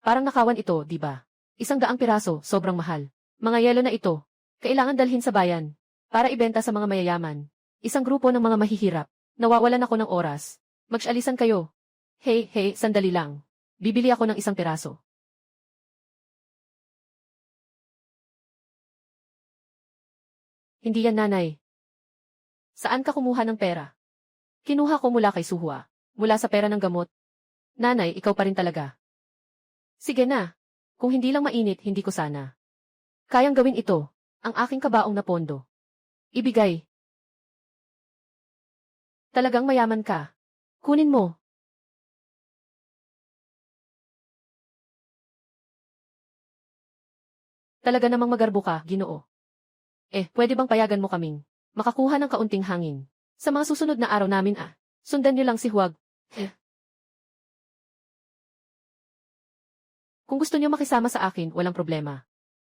Speaker 1: Parang nakawan ito, di ba? Isang daang piraso, sobrang mahal. Mga yelo na ito, kailangan dalhin sa bayan para ibenta sa mga mayayaman. Isang grupo ng mga mahihirap. Nawawalan ako ng oras. Mag-alisan kayo. Hey, sandali lang. Bibili ako ng isang piraso. Hindi yan, nanay. Saan ka kumuha ng pera? Kinuha ko mula kay Suhua. Mula sa pera ng gamot. Nanay, ikaw pa rin talaga. Sige na. Kung hindi lang mainit, hindi ko sana kayang gawin ito. Ang aking kabaong na pondo. Ibigay. Talagang mayaman ka. Kunin mo. Talaga namang magarbo ka, Ginoo. Pwede bang payagan mo kaming makakuha ng kaunting hangin? Sa mga susunod na araw namin sundan niyo lang si Huwag. Kung gusto niyo makisama sa akin, walang problema.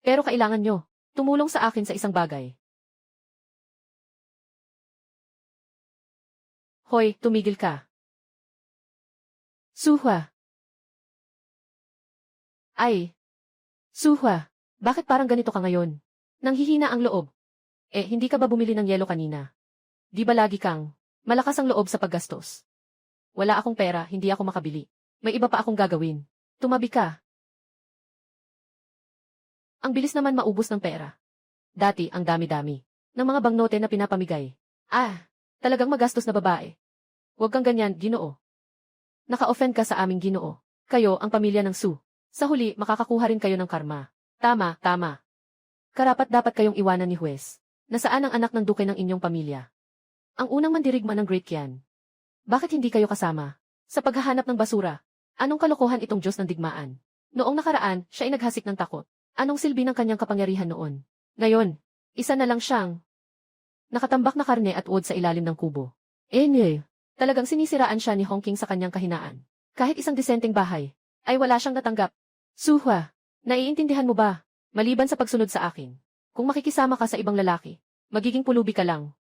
Speaker 1: Pero kailangan niyo tumulong sa akin sa isang bagay. Hoy, tumigil ka. Suhwa. Ay. Suhwa, bakit parang ganito ka ngayon? Nanghihina ang loob. Hindi ka ba bumili ng yelo kanina? Di ba lagi kang malakas ang loob sa paggastos? Wala akong pera, hindi ako makabili. May iba pa akong gagawin. Tumabi ka. Ang bilis naman maubos ng pera. Dati, ang dami-dami ng mga bangnote na pinapamigay. Talagang magastos na babae. Huwag kang ganyan, Ginoo. Naka-offend ka sa aming Ginoo. Kayo, ang pamilya ng Su. Sa huli, makakakuha rin kayo ng karma. Tama. Karapat-dapat kayong iwanan ni Huwes. Nasaan ang anak ng duke ng inyong pamilya? Ang unang mandirigma ng Great Kian. Bakit hindi kayo kasama sa paghahanap ng basura? Anong kalokohan itong Diyos ng digmaan? Noong nakaraan, siya ay naghasik ng takot. Anong silbi ng kanyang kapangyarihan noon? Ngayon, isa na lang siyang nakatambak na karne at uod sa ilalim ng kubo. Talagang sinisiraan siya ni Hongking sa kanyang kahinaan. Kahit isang disenteng bahay, ay wala siyang natanggap. Suhwa, naiintindihan mo ba? Maliban sa pagsunod sa akin, kung makikisama ka sa ibang lalaki, magiging pulubi ka lang.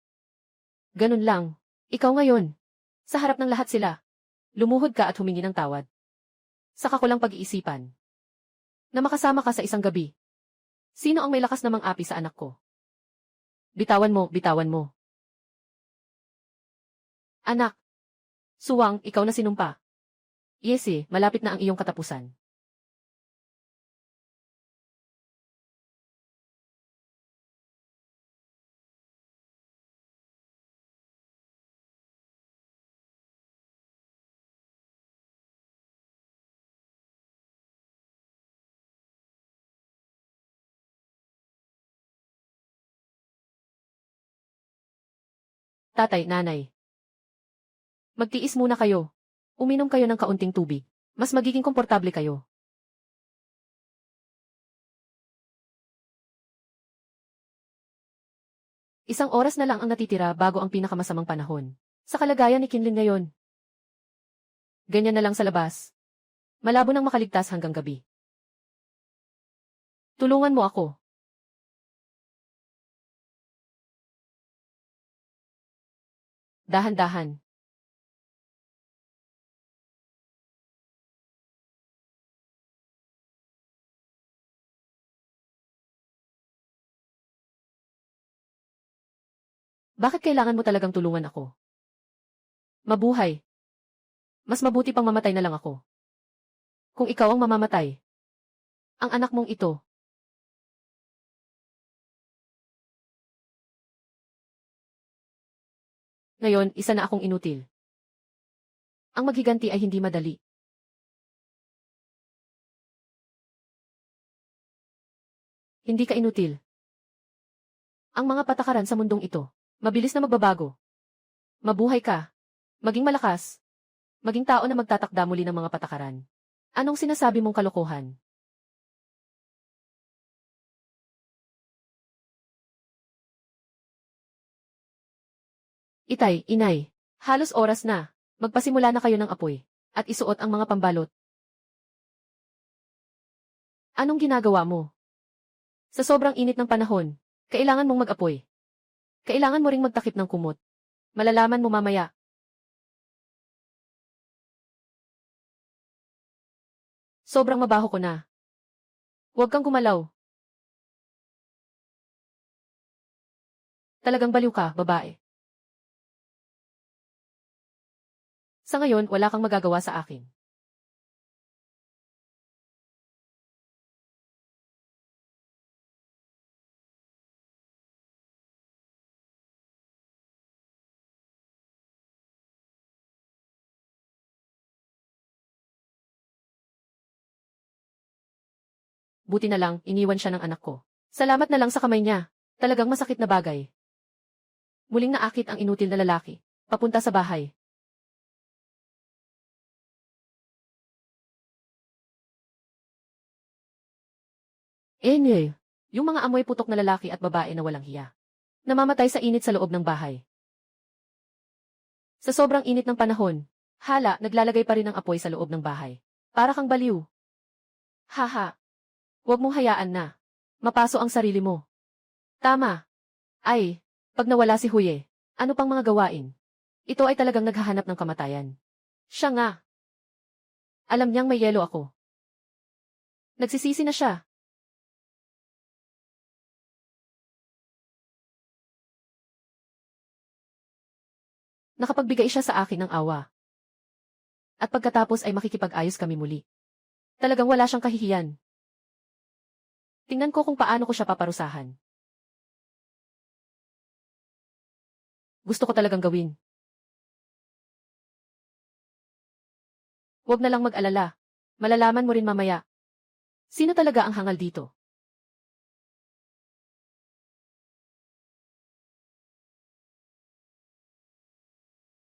Speaker 1: Ganun lang. Ikaw ngayon. Sa harap ng lahat sila. Lumuhod ka at humingi ng tawad. Saka ko lang pag-iisipan na makasama ka sa isang gabi. Sino ang may lakas namang api sa anak ko? Bitawan mo. Anak. Suwang, ikaw na sinumpa. Yesi, malapit na ang iyong katapusan. Tatay, nanay. Magtiis muna kayo. Uminom kayo ng kaunting tubig. Mas magiging komportable kayo. Isang oras na lang ang natitira bago ang pinakamasamang panahon. Sa kalagayan ni Kinlin ngayon. Ganyan na lang sa labas. Malabo nang makaligtas hanggang gabi. Tulungan mo ako. dahan-dahan. Bakit kailangan mo talagang tulungan ako? Mabuhay. Mas mabuti pang mamatay na lang ako. Kung ikaw ang mamamatay, ang anak mong ito, ngayon isa na akong inutil. Ang maghiganti ay hindi madali. Hindi ka inutil. Ang mga patakaran sa mundong ito, mabilis na magbabago. Mabuhay ka. Maging malakas. Maging tao na magtatakda muli ng mga patakaran. Anong sinasabi mong kalokohan? Itay, inay. Halos oras na. Magpasimula na kayo ng apoy. At isuot ang mga pambalot. Anong ginagawa mo? Sa sobrang init ng panahon, kailangan mong mag-apoy. Kailangan mo ring magtakip ng kumot. Malalaman mo mamaya. Sobrang mabaho ko na. Huwag kang gumalaw. Talagang baliw ka, babae. Sa ngayon, wala kang magagawa sa akin. Buti na lang, iniwan siya ng anak ko. Salamat na lang sa kamay niya. Talagang masakit na bagay. Muling naakit ang inutil na lalaki. Papunta sa bahay. Yung mga amoy putok na lalaki at babae na walang hiya. Namamatay sa init sa loob ng bahay. Sa sobrang init ng panahon, hala, naglalagay pa rin ng apoy sa loob ng bahay. Para kang baliw. Haha. Huwag mong hayaan na. Mapaso ang sarili mo. Tama. Ay, pag nawala si Huye, ano pang mga gawain? Ito ay talagang naghahanap ng kamatayan. Siya nga. Alam niyang may yelo ako. Nagsisisi na siya. Nakapagbigay siya sa akin ng awa. At pagkatapos ay makikipag-ayos kami muli. Talagang wala siyang kahihiyan. Tingnan ko kung paano ko siya paparusahan. Gusto ko talagang gawin. Huwag na lang mag-alala. Malalaman mo rin mamaya. Sino talaga ang hangal dito?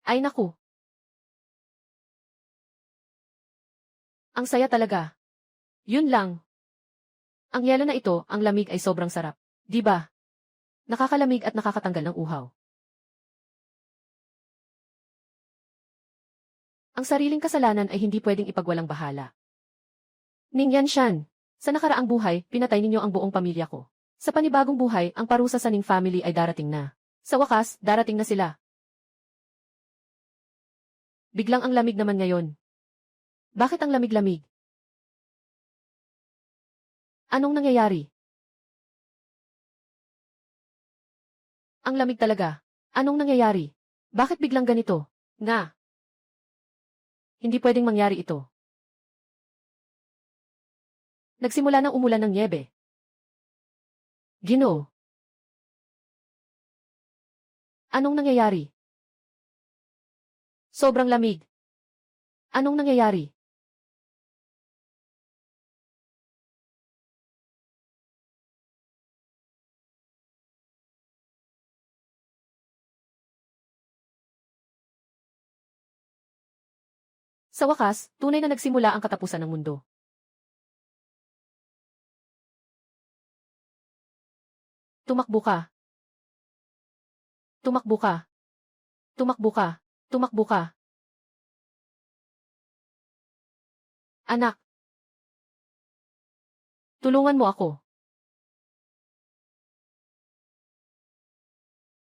Speaker 1: Ay naku. Ang saya talaga. Yun lang. Ang yelo na ito, ang lamig ay sobrang sarap. Di ba? Nakakalamig at nakakatanggal ng uhaw. Ang sariling kasalanan ay hindi pwedeng ipagwalang bahala. Ning Yanshan, sa nakaraang buhay, pinatay ninyo ang buong pamilya ko. Sa panibagong buhay, ang parusa sa Ning family ay darating na. Sa wakas, darating na sila. Biglang ang lamig naman ngayon. Bakit ang lamig-lamig? Anong nangyayari? Ang lamig talaga. Anong nangyayari? Bakit biglang ganito? Nga. Hindi pwedeng mangyari ito. Nagsimula ng umulan ng nyebe. Ginoo. Anong nangyayari? Sobrang lamig. Anong nangyayari? Sa wakas, tunay na nagsimula ang katapusan ng mundo. Tumakbo ka. Tumakbo ka. Tumakbo ka. Tumakbo ka. Anak. Tulungan mo ako.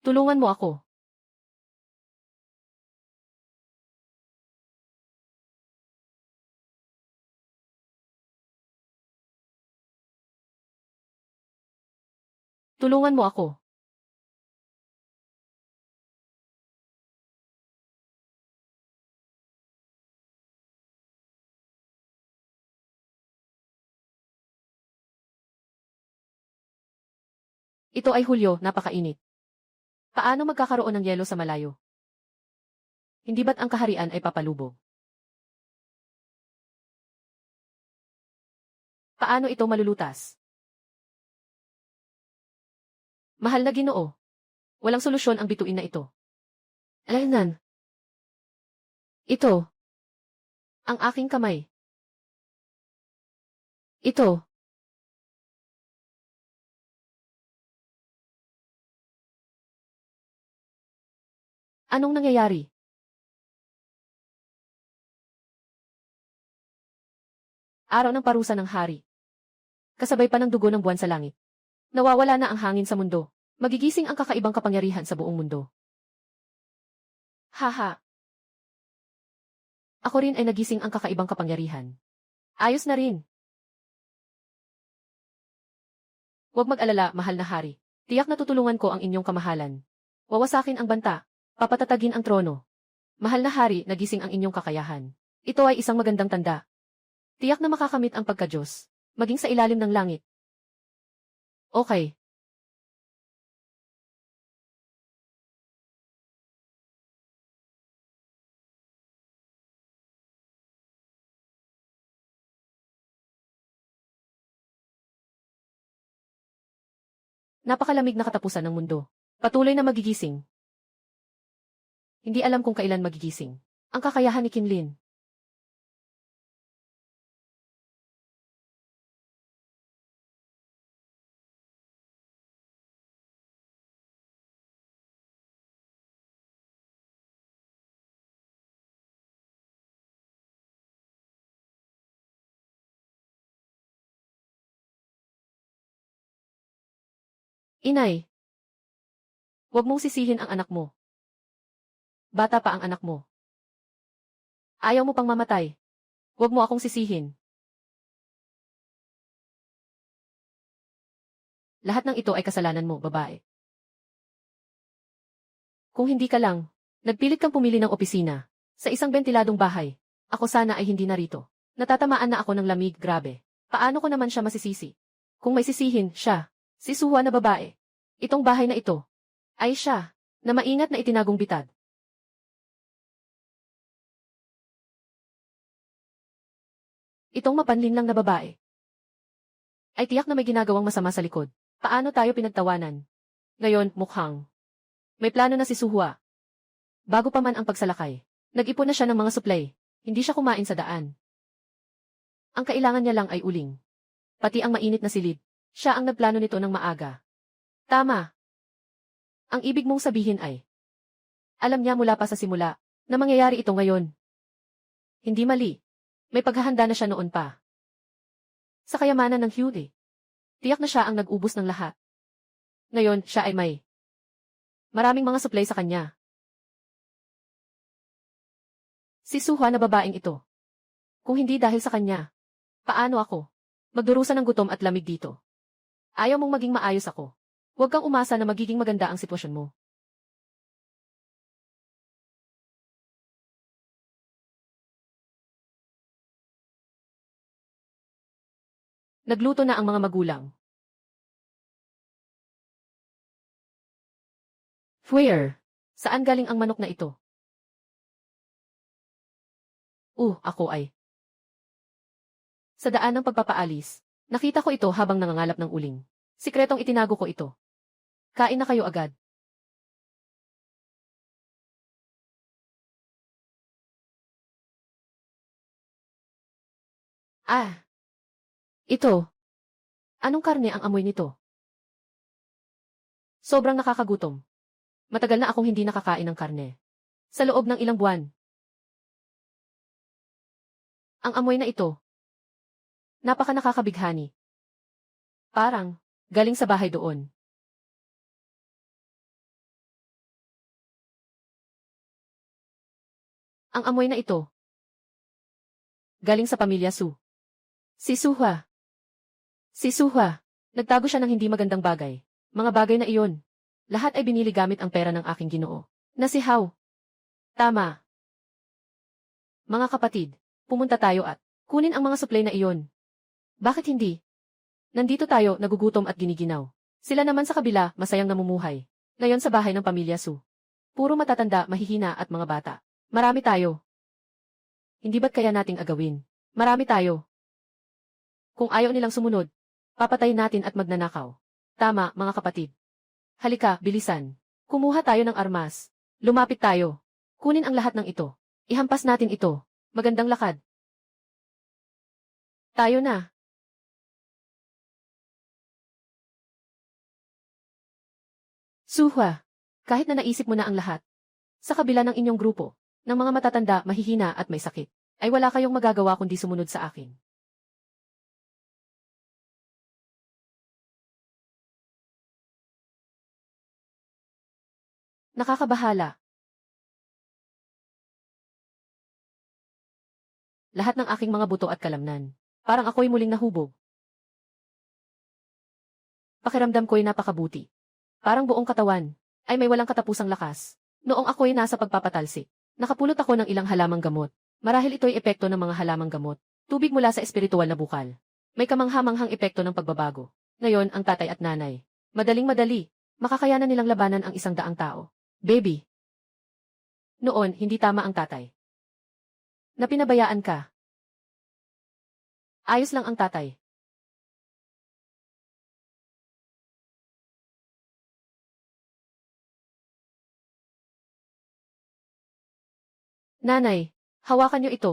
Speaker 1: Tulungan mo ako. Tulungan mo ako. Ito ay Hulyo, napakainit. Paano magkakaroon ng yelo sa malayo? Hindi ba't ang kaharian ay papalubog? Paano ito malulutas? Mahal na Ginoo. Walang solusyon ang bituin na ito. Alainan. Ito. Ang aking kamay. Ito. Anong nangyayari? Araw ng parusa ng hari. Kasabay pa ng dugo ng buwan sa langit. Nawawala na ang hangin sa mundo. Magigising ang kakaibang kapangyarihan sa buong mundo. Haha. Ako rin ay nagising ang kakaibang kapangyarihan. Ayos na rin. Huwag mag-alala, mahal na hari. Tiyak na tutulungan ko ang inyong kamahalan. Wawasakin ang banta. Papatatagin ang trono. Mahal na hari, nagising ang inyong kakayahan. Ito ay isang magandang tanda. Tiyak na makakamit ang pagka-Diyos. Maging sa ilalim ng langit. Okay. Napakalamig na katapusan ng mundo. Patuloy na magigising. Hindi alam kung kailan magigising. Ang kakayahan ni Kinlin. Inay. Huwag mong sisihin ang anak mo. Bata pa ang anak mo. Ayaw mo pang mamatay. Huwag mo akong sisihin. Lahat ng ito ay kasalanan mo, babae. Kung hindi ka lang, nagpilit kang pumili ng opisina. Sa isang bentiladong bahay. Ako sana ay hindi narito. Natatamaan na ako ng lamig, grabe. Paano ko naman siya masisisi? Kung may sisihin, siya. Si Suhua na babae. Itong bahay na ito. Ay siya, na maingat na itinagong bitad. Itong mapanlin lang na babae. Ay tiyak na may ginagawang masama sa likod. Paano tayo pinagtawanan? Ngayon, mukhang. May plano na si Suhua. Bago pa man ang pagsalakay. Nag-ipon na siya ng mga suplay. Hindi siya kumain sa daan. Ang kailangan niya lang ay uling. Pati ang mainit na silid. Siya ang nagplano nito ng maaga. Tama. Ang ibig mong sabihin ay, alam niya mula pa sa simula, na mangyayari ito ngayon. Hindi mali. May paghahanda na siya noon pa. Sa kayamanan ng Hyuri. Tiyak na siya ang nag-ubos ng lahat. Ngayon, siya ay may maraming mga supply sa kanya. Si Suhua na babaeng ito. Kung hindi dahil sa kanya, paano ako? Magdurusa ng gutom at lamig dito. Ayaw mong maging maayos ako. Huwag kang umasa na magiging maganda ang sitwasyon mo. Nagluto na ang mga magulang. Where? Saan galing ang manok na ito? Ako ay. Sa daan ng pagpapaalis, nakita ko ito habang nangangalap ng uling. Sikretong itinago ko ito. Kain na kayo agad. Ito. Anong karne ang amoy nito? Sobrang nakakagutom. Matagal na akong hindi nakakain ng karne. Sa loob ng ilang buwan. Ang amoy na ito. Napaka nakakabighani. Parang, galing sa bahay doon. Ang amoy na ito. Galing sa pamilya Su. Si Suhua. Si Suhua. Nagtago siya ng hindi magandang bagay. Mga bagay na iyon. Lahat ay binili gamit ang pera ng aking Ginoo. Na si How. Tama. Mga kapatid, pumunta tayo at kunin ang mga suplay na iyon. Bakit hindi? Nandito tayo, nagugutom at giniginaw. Sila naman sa kabila, masayang namumuhay. Ngayon sa bahay ng pamilya Su. Puro matatanda, mahihina at mga bata. Marami tayo. Hindi ba't kaya nating agawin? Marami tayo. Kung ayaw nilang sumunod, papatayin natin at magnanakaw. Tama, mga kapatid. Halika, bilisan. Kumuha tayo ng armas. Lumapit tayo. Kunin ang lahat ng ito. Ihampas natin ito. Magandang lakad. Tayo na. Suha. Kahit na naisip mo na ang lahat. Sa kabila ng inyong grupo, ng mga matatanda, mahihina at may sakit, ay wala kayong magagawa kundi sumunod sa akin. Nakakabahala. Lahat ng aking mga buto at kalamnan. Parang ako'y muling nahubog. Pakiramdam ko'y napakabuti. Parang buong katawan ay may walang katapusang lakas. Noong ako'y nasa pagpapatalsik, nakapulot ako ng ilang halamang gamot. Marahil ito'y epekto ng mga halamang gamot. Tubig mula sa espiritual na bukal. May kamanghamanghang epekto ng pagbabago. Ngayon, ang tatay at nanay. Madaling-madali. Makakayanan nilang labanan ang 100 tao. Baby. Noon, hindi tama ang tatay. Napinabayaan ka. Ayos lang ang tatay. Nanay, hawakan niyo ito.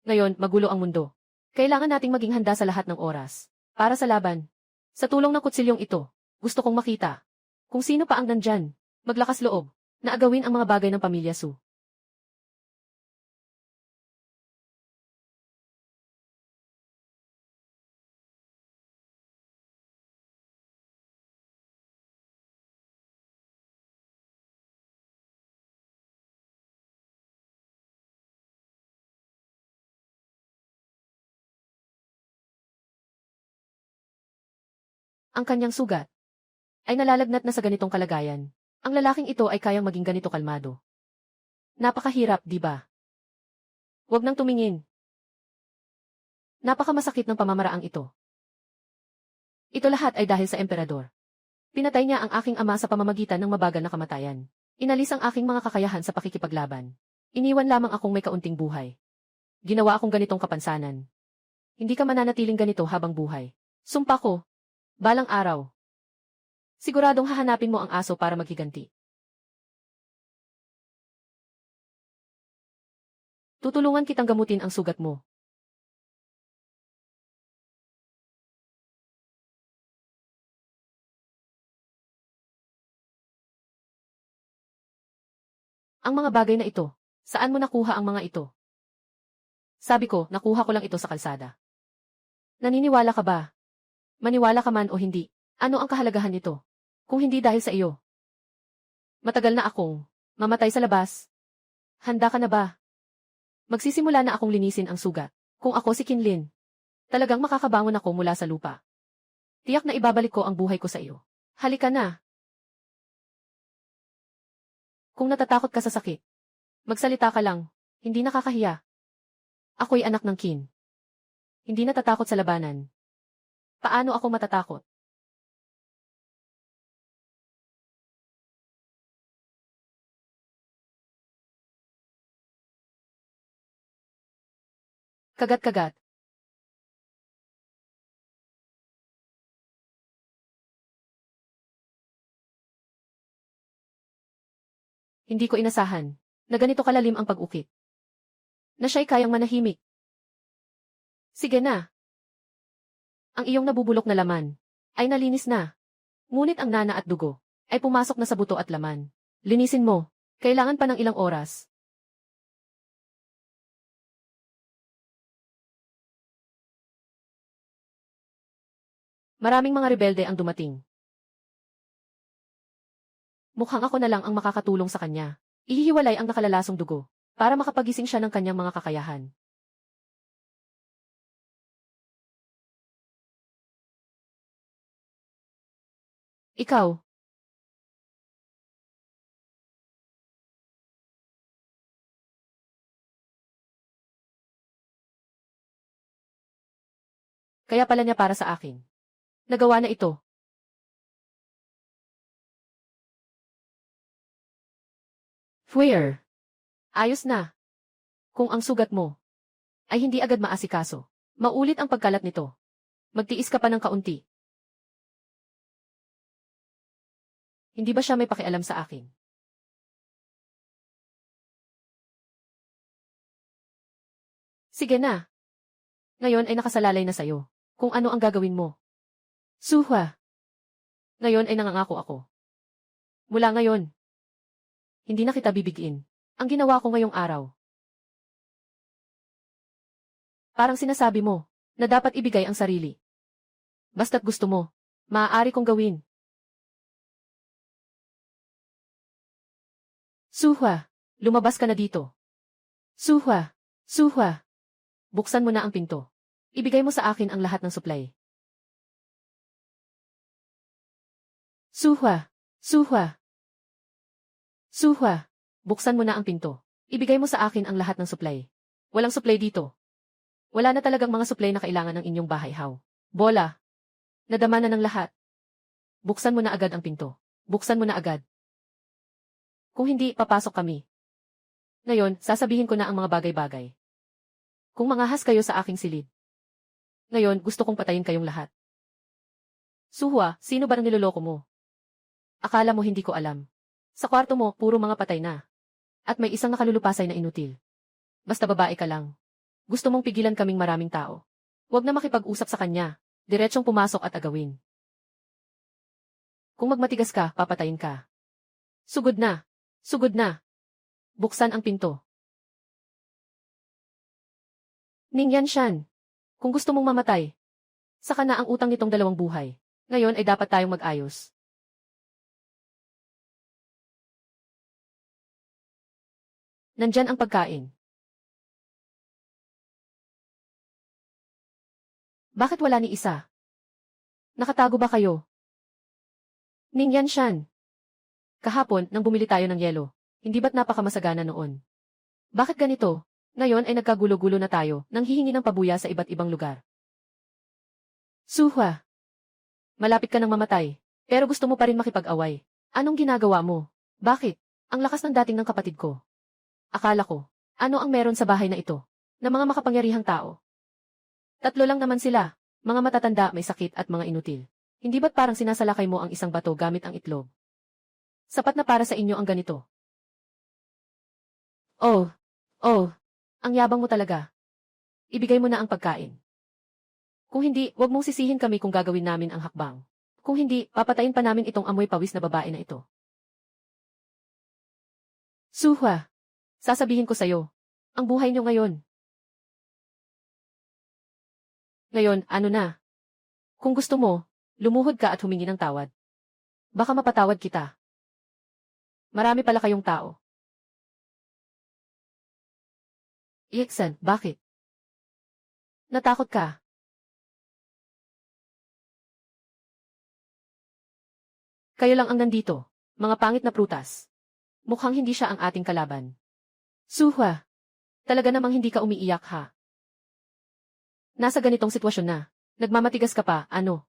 Speaker 1: Ngayon, magulo ang mundo. Kailangan nating maging handa sa lahat ng oras. Para sa laban. Sa tulong ng kutsilyong ito, gusto kong makita. Kung sino pa ang nandyan, maglakas loob, na agawin ang mga bagay ng pamilya Su. Ang kanyang sugat ay nalalagnat na sa ganitong kalagayan. Ang lalaking ito ay kayang maging ganito kalmado. Napakahirap, di ba? Huwag nang tumingin. Napakamasakit ng pamamaraang ito. Ito lahat ay dahil sa emperador. Pinatay niya ang aking ama sa pamamagitan ng mabagal na kamatayan. Inalis ang aking mga kakayahan sa pakikipaglaban. Iniwan lamang akong may kaunting buhay. Ginawa akong ganitong kapansanan. Hindi ka mananatiling ganito habang buhay. Sumpa ko. Balang araw. Siguradong hahanapin mo ang aso para maghiganti. Tutulungan kitang gamutin ang sugat mo. Ang mga bagay na ito, saan mo nakuha ang mga ito? Sabi ko, nakuha ko lang ito sa kalsada. Naniniwala ka ba? Maniwala ka man o hindi, ano ang kahalagahan nito? Kung hindi dahil sa iyo. Matagal na akong mamatay sa labas. Handa ka na ba? Magsisimula na akong linisin ang sugat. Kung ako si Kinlin, talagang makakabangon ako mula sa lupa. Tiyak na ibabalik ko ang buhay ko sa iyo. Halika na. Kung natatakot ka sa sakit, magsalita ka lang, hindi nakakahiya. Ako'y anak ng Kin. Hindi natatakot sa labanan. Paano ako matatakot? Kagat-kagat. Hindi ko inasahan na ganito kalalim ang pag-ukit. Na siya'y kayang manahimik. Sige na. Ang iyong nabubulok na laman ay nalinis na. Ngunit ang nana at dugo ay pumasok na sa buto at laman. Linisin mo. Kailangan pa ng ilang oras. Maraming mga rebelde ang dumating. Mukhang ako na lang ang makakatulong sa kanya. Ihihiwalay ang nakalalasong dugo para makapagising siya ng kanyang mga kakayahan. Ikaw, kaya pala niya para sa akin. Nagawa na ito. Where? Ayos na. Kung ang sugat mo ay hindi agad maasikaso, maulit ang pagkalat nito. Magtiis ka pa ng kaunti. Hindi ba siya may pakialam sa akin? Sige na. Ngayon ay nakasalalay na sa'yo. Kung ano ang gagawin mo. Suha. Ngayon ay nangangako ako. Mula ngayon, hindi na kita bibigin. Ang ginawa ko ngayong araw. Parang sinasabi mo, na dapat ibigay ang sarili. Basta't gusto mo, maaari kong gawin. Suha, lumabas ka na dito. Suha, Suha. Buksan mo na ang pinto. Ibigay mo sa akin ang lahat ng supply. Suha, Suha. Suha, buksan mo na ang pinto. Ibigay mo sa akin ang lahat ng supply. Walang supply dito. Wala na talagang mga supply na kailangan ng inyong bahay, How. Bola. Nadama na ng lahat. Buksan mo na agad ang pinto. Buksan mo na agad. Kung hindi, papasok kami. Ngayon, sasabihin ko na ang mga bagay-bagay. Kung mangahas kayo sa aking silid. Ngayon, gusto kong patayin kayong lahat. Suhua, sino ba ang niloloko mo? Akala mo hindi ko alam. Sa kwarto mo, puro mga patay na. At may isang nakalulupasay na inutil. Basta babae ka lang. Gusto mong pigilan kaming maraming tao. Huwag na makipag-usap sa kanya. Diretsong pumasok at agawin. Kung magmatigas ka, papatayin ka. Sugod na. Sugod na. Buksan ang pinto. Ningyan Shan. Kung gusto mong mamatay, saka na ang utang nitong dalawang buhay. Ngayon ay dapat tayong mag-ayos. Nandyan ang pagkain. Bakit wala ni isa? Nakatago ba kayo? Ningyan Shan. Kahapon, nang bumili tayo ng yelo, hindi ba't napakamasagana noon? Bakit ganito? Ngayon ay nagkagulo-gulo na tayo nang hihingi ng pabuya sa iba't ibang lugar. Suhwa. Malapit ka nang mamatay, pero gusto mo pa rin makipag-away. Anong ginagawa mo? Bakit? Ang lakas ng dating ng kapatid ko. Akala ko, ano ang meron sa bahay na ito? Na mga makapangyarihang tao. Tatlo lang naman sila, mga matatanda, may sakit at mga inutil. Hindi ba't parang sinasalakay mo ang isang bato gamit ang itlog? Sapat na para sa inyo ang ganito. Oh, ang yabang mo talaga. Ibigay mo na ang pagkain. Kung hindi, wag mong sisihin kami kung gagawin namin ang hakbang. Kung hindi, papatayin pa namin itong amoy pawis na babae na ito. Suhwa, sasabihin ko sa'yo, ang buhay niyo ngayon. Ngayon, ano na? Kung gusto mo, lumuhod ka at humingi ng tawad. Baka mapatawad kita. Marami pala kayong tao. Ieksan, bakit? Natakot ka? Kayo lang ang nandito, mga pangit na prutas. Mukhang hindi siya ang ating kalaban. Suhwa, talaga namang hindi ka umiiyak ha? Nasa ganitong sitwasyon na, nagmamatigas ka pa, ano?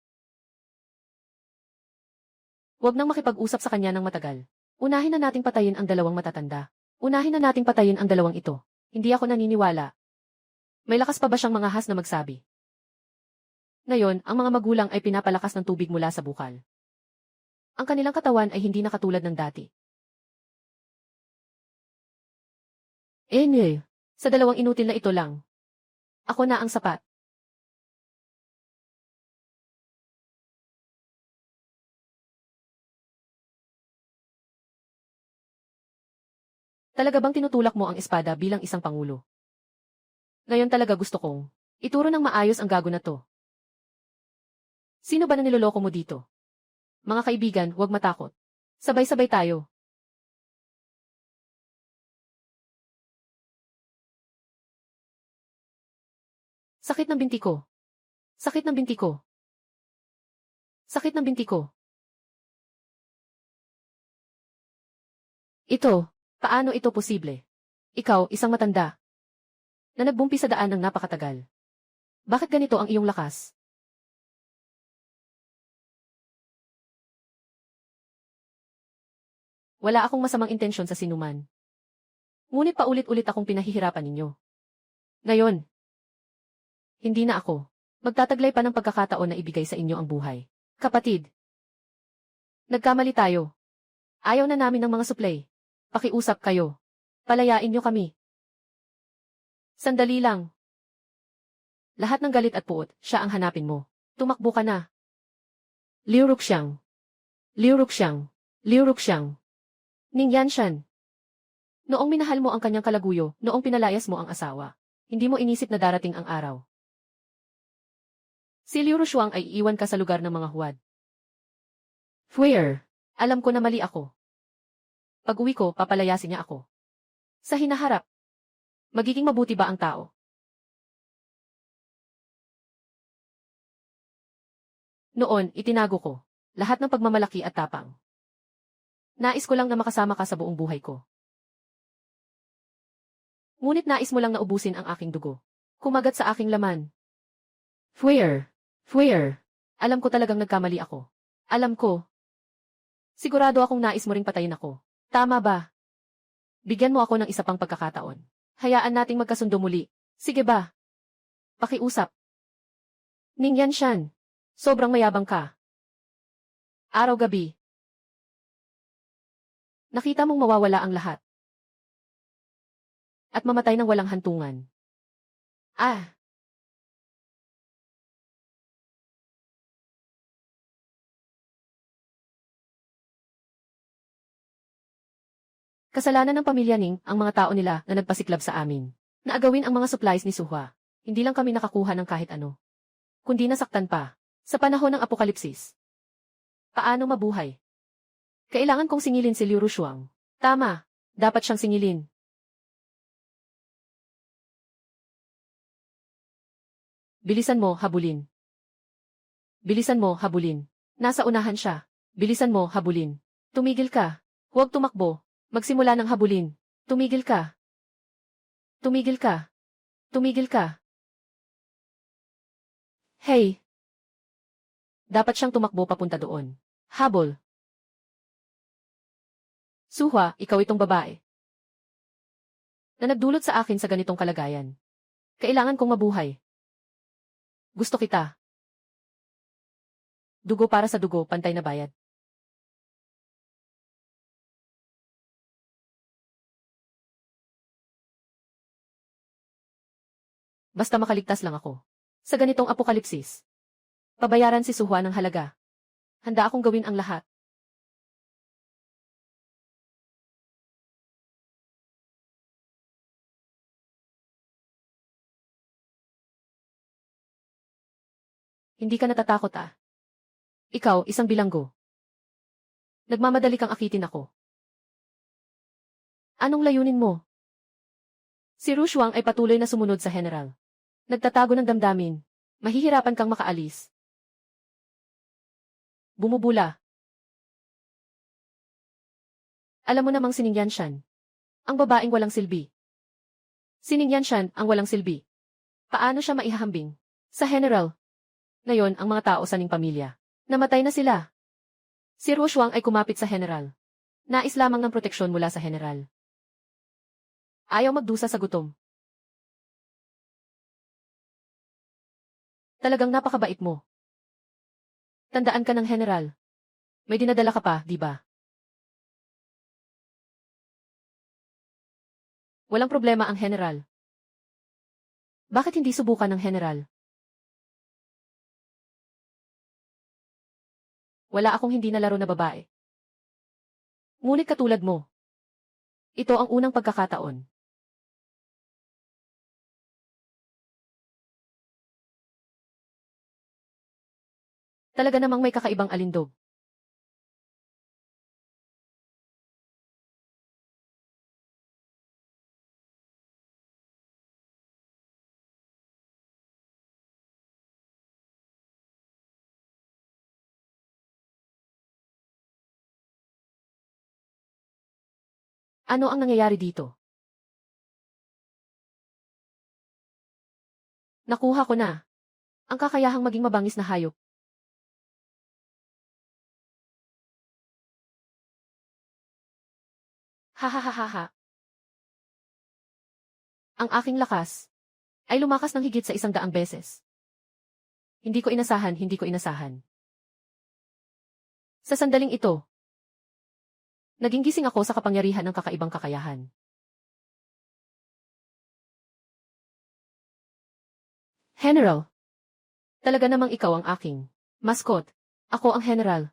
Speaker 1: Huwag nang makipag-usap sa kanya ng matagal. Unahin na nating patayin ang dalawang matatanda. Unahin na nating patayin ang dalawang ito. Hindi ako naniniwala. May lakas pa ba siyang mga has na magsabi? Ngayon, ang mga magulang ay pinapalakas ng tubig mula sa bukal. Ang kanilang katawan ay hindi na katulad ng dati. Sa dalawang inutil na ito lang. Ako na ang sapat. Talaga bang tinutulak mo ang espada bilang isang pangulo? Ngayon talaga gusto kong ituro ng maayos ang gago na to. Sino ba na niloloko mo dito? Mga kaibigan, huwag matakot. Sabay-sabay tayo. Sakit ng binti ko. Sakit ng binti ko. Sakit ng binti ko. Ito, paano ito posible? Ikaw, isang matanda, na nagbumpi sa daan ng napakatagal. Bakit ganito ang iyong lakas? Wala akong masamang intensyon sa sinuman. Ngunit paulit-ulit akong pinahihirapan ninyo. Ngayon, hindi na ako. Magtataglay pa ng pagkakataon na ibigay sa inyo ang buhay. Kapatid, nagkamali tayo. Ayaw na namin ng mga suplay. Pakiusap kayo. Palayain niyo kami. Sandali lang. Lahat ng galit at puot, siya ang hanapin mo. Tumakbo ka na. Liu Ruxiang. Liu Ruxiang. Liu Ruxiang. Ning Yanshan. Noong minahal mo ang kanyang kalaguyo, noong pinalayas mo ang asawa, hindi mo inisip na darating ang araw. Si Liu Rushuang ay iiwan ka sa lugar ng mga huwad. Fuer, alam ko na mali ako. Pag-uwi ko, papalayasin niya ako. Sa hinaharap, magiging mabuti ba ang tao? Noon, itinago ko lahat ng pagmamalaki at tapang. Nais ko lang na makasama ka sa buong buhay ko. Ngunit nais mo lang na ubusin ang aking dugo. Kumagat sa aking laman. Fuer, Fuer, alam ko talagang nagkamali ako. Alam ko. Sigurado akong nais mo ring patayin ako. Tama ba? Bigyan mo ako ng isa pang pagkakataon. Hayaan nating magkasundo muli. Sige ba? Pakiusap. Ning Yanshan. Sobrang mayabang ka. Araw-gabi. Nakita mong mawawala ang lahat. At mamatay ng walang hantungan. Ah! Kasalanan ng pamilya Ning ang mga tao nila na nagpasiklab sa amin. Naagawin ang mga supplies ni Suhua. Hindi lang kami nakakuha ng kahit ano. Kundi nasaktan pa. Sa panahon ng apokalipsis. Paano mabuhay? Kailangan kong singilin si Liu Rushuang. Tama. Dapat siyang singilin. Bilisan mo, habulin. Bilisan mo, habulin. Nasa unahan siya. Bilisan mo, habulin. Tumigil ka. Huwag tumakbo. Magsimula ng habulin. Tumigil ka. Tumigil ka. Tumigil ka. Hey! Dapat siyang tumakbo papunta doon. Habol. Suhua, ikaw itong babae. Na nagdulot sa akin sa ganitong kalagayan. Kailangan kong mabuhay. Gusto kita. Dugo para sa dugo, pantay na bayad. Basta makaligtas lang ako. Sa ganitong apokalipsis. Pabayaran si Suhua ng halaga. Handa akong gawin ang lahat. Hindi ka natatakot ah. Ikaw, isang bilanggo. Nagmamadali kang akitin ako. Anong layunin mo? Si Rushuang ay patuloy na sumunod sa general. Nagtatago ng damdamin. Mahihirapan kang makaalis. Bumubula. Alam mo namang siningyan siyan. Ang babaeng walang silbi. Siningyan siyan ang walang silbi. Paano siya maihahambing? Sa general. Ngayon ang mga tao sa ning pamilya. Namatay na sila. Si Rushuang ay kumapit sa general. Nais lamang ng proteksyon mula sa general. Ayaw magdusa sa gutom. Talagang napakabait mo. Tandaan ka ng general. May dinadala ka pa, di ba? Walang problema ang general. Bakit hindi subukan ng general? Wala akong hindi nalaro na babae. Ngunit katulad mo. Ito ang unang pagkakataon. Talaga namang may kakaibang alindog. Ano ang nangyayari dito? Nakuha ko na. Ang kakayahang maging mabangis na hayop. Hahaha. Ang aking lakas ay lumakas ng higit sa 100 beses. Hindi ko inasahan. Sa sandaling ito, naging gising ako sa kapangyarihan ng kakaibang kakayahan. General, talaga namang ikaw ang aking mascot. Ako ang general.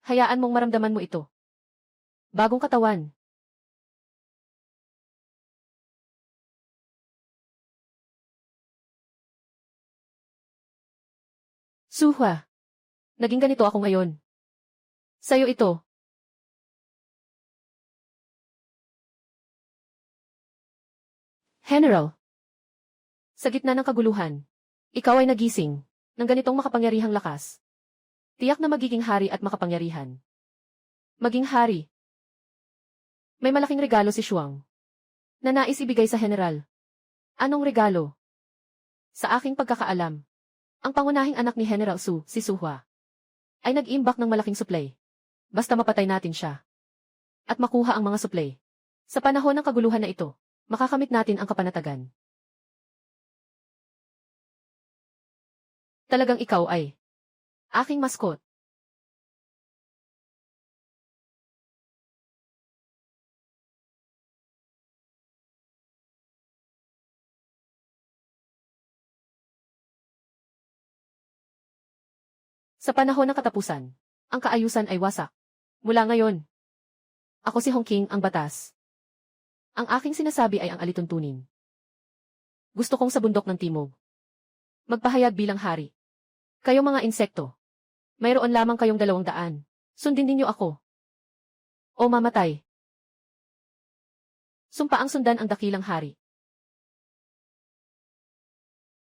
Speaker 1: Hayaan mong maramdaman mo ito. Bagong katawan. Suhwa. Naging ganito ako ngayon. Sa'yo ito. General. Sa gitna ng kaguluhan, ikaw ay nagising ng ganitong makapangyarihang lakas. Tiyak na magiging hari at makapangyarihan. Maging hari. May malaking regalo si Shuang na nais ibigay sa general. Anong regalo? Sa aking pagkakaalam, ang pangunahing anak ni General Su, si Suhwa, ay nag-imbak ng malaking supply. Basta mapatay natin siya. At makuha ang mga supply. Sa panahon ng kaguluhan na ito, makakamit natin ang kapanatagan. Talagang ikaw ay aking mascot. Sa panahon ng katapusan, ang kaayusan ay wasak. Mula ngayon, ako si Hongking ang batas. Ang aking sinasabi ay ang alituntunin. Gusto kong sa bundok ng timog magpahayag bilang hari. Kayong mga insekto, mayroon lamang kayong 200. Sundin ninyo ako. O mamatay. Sumpaang sundan ang dakilang hari.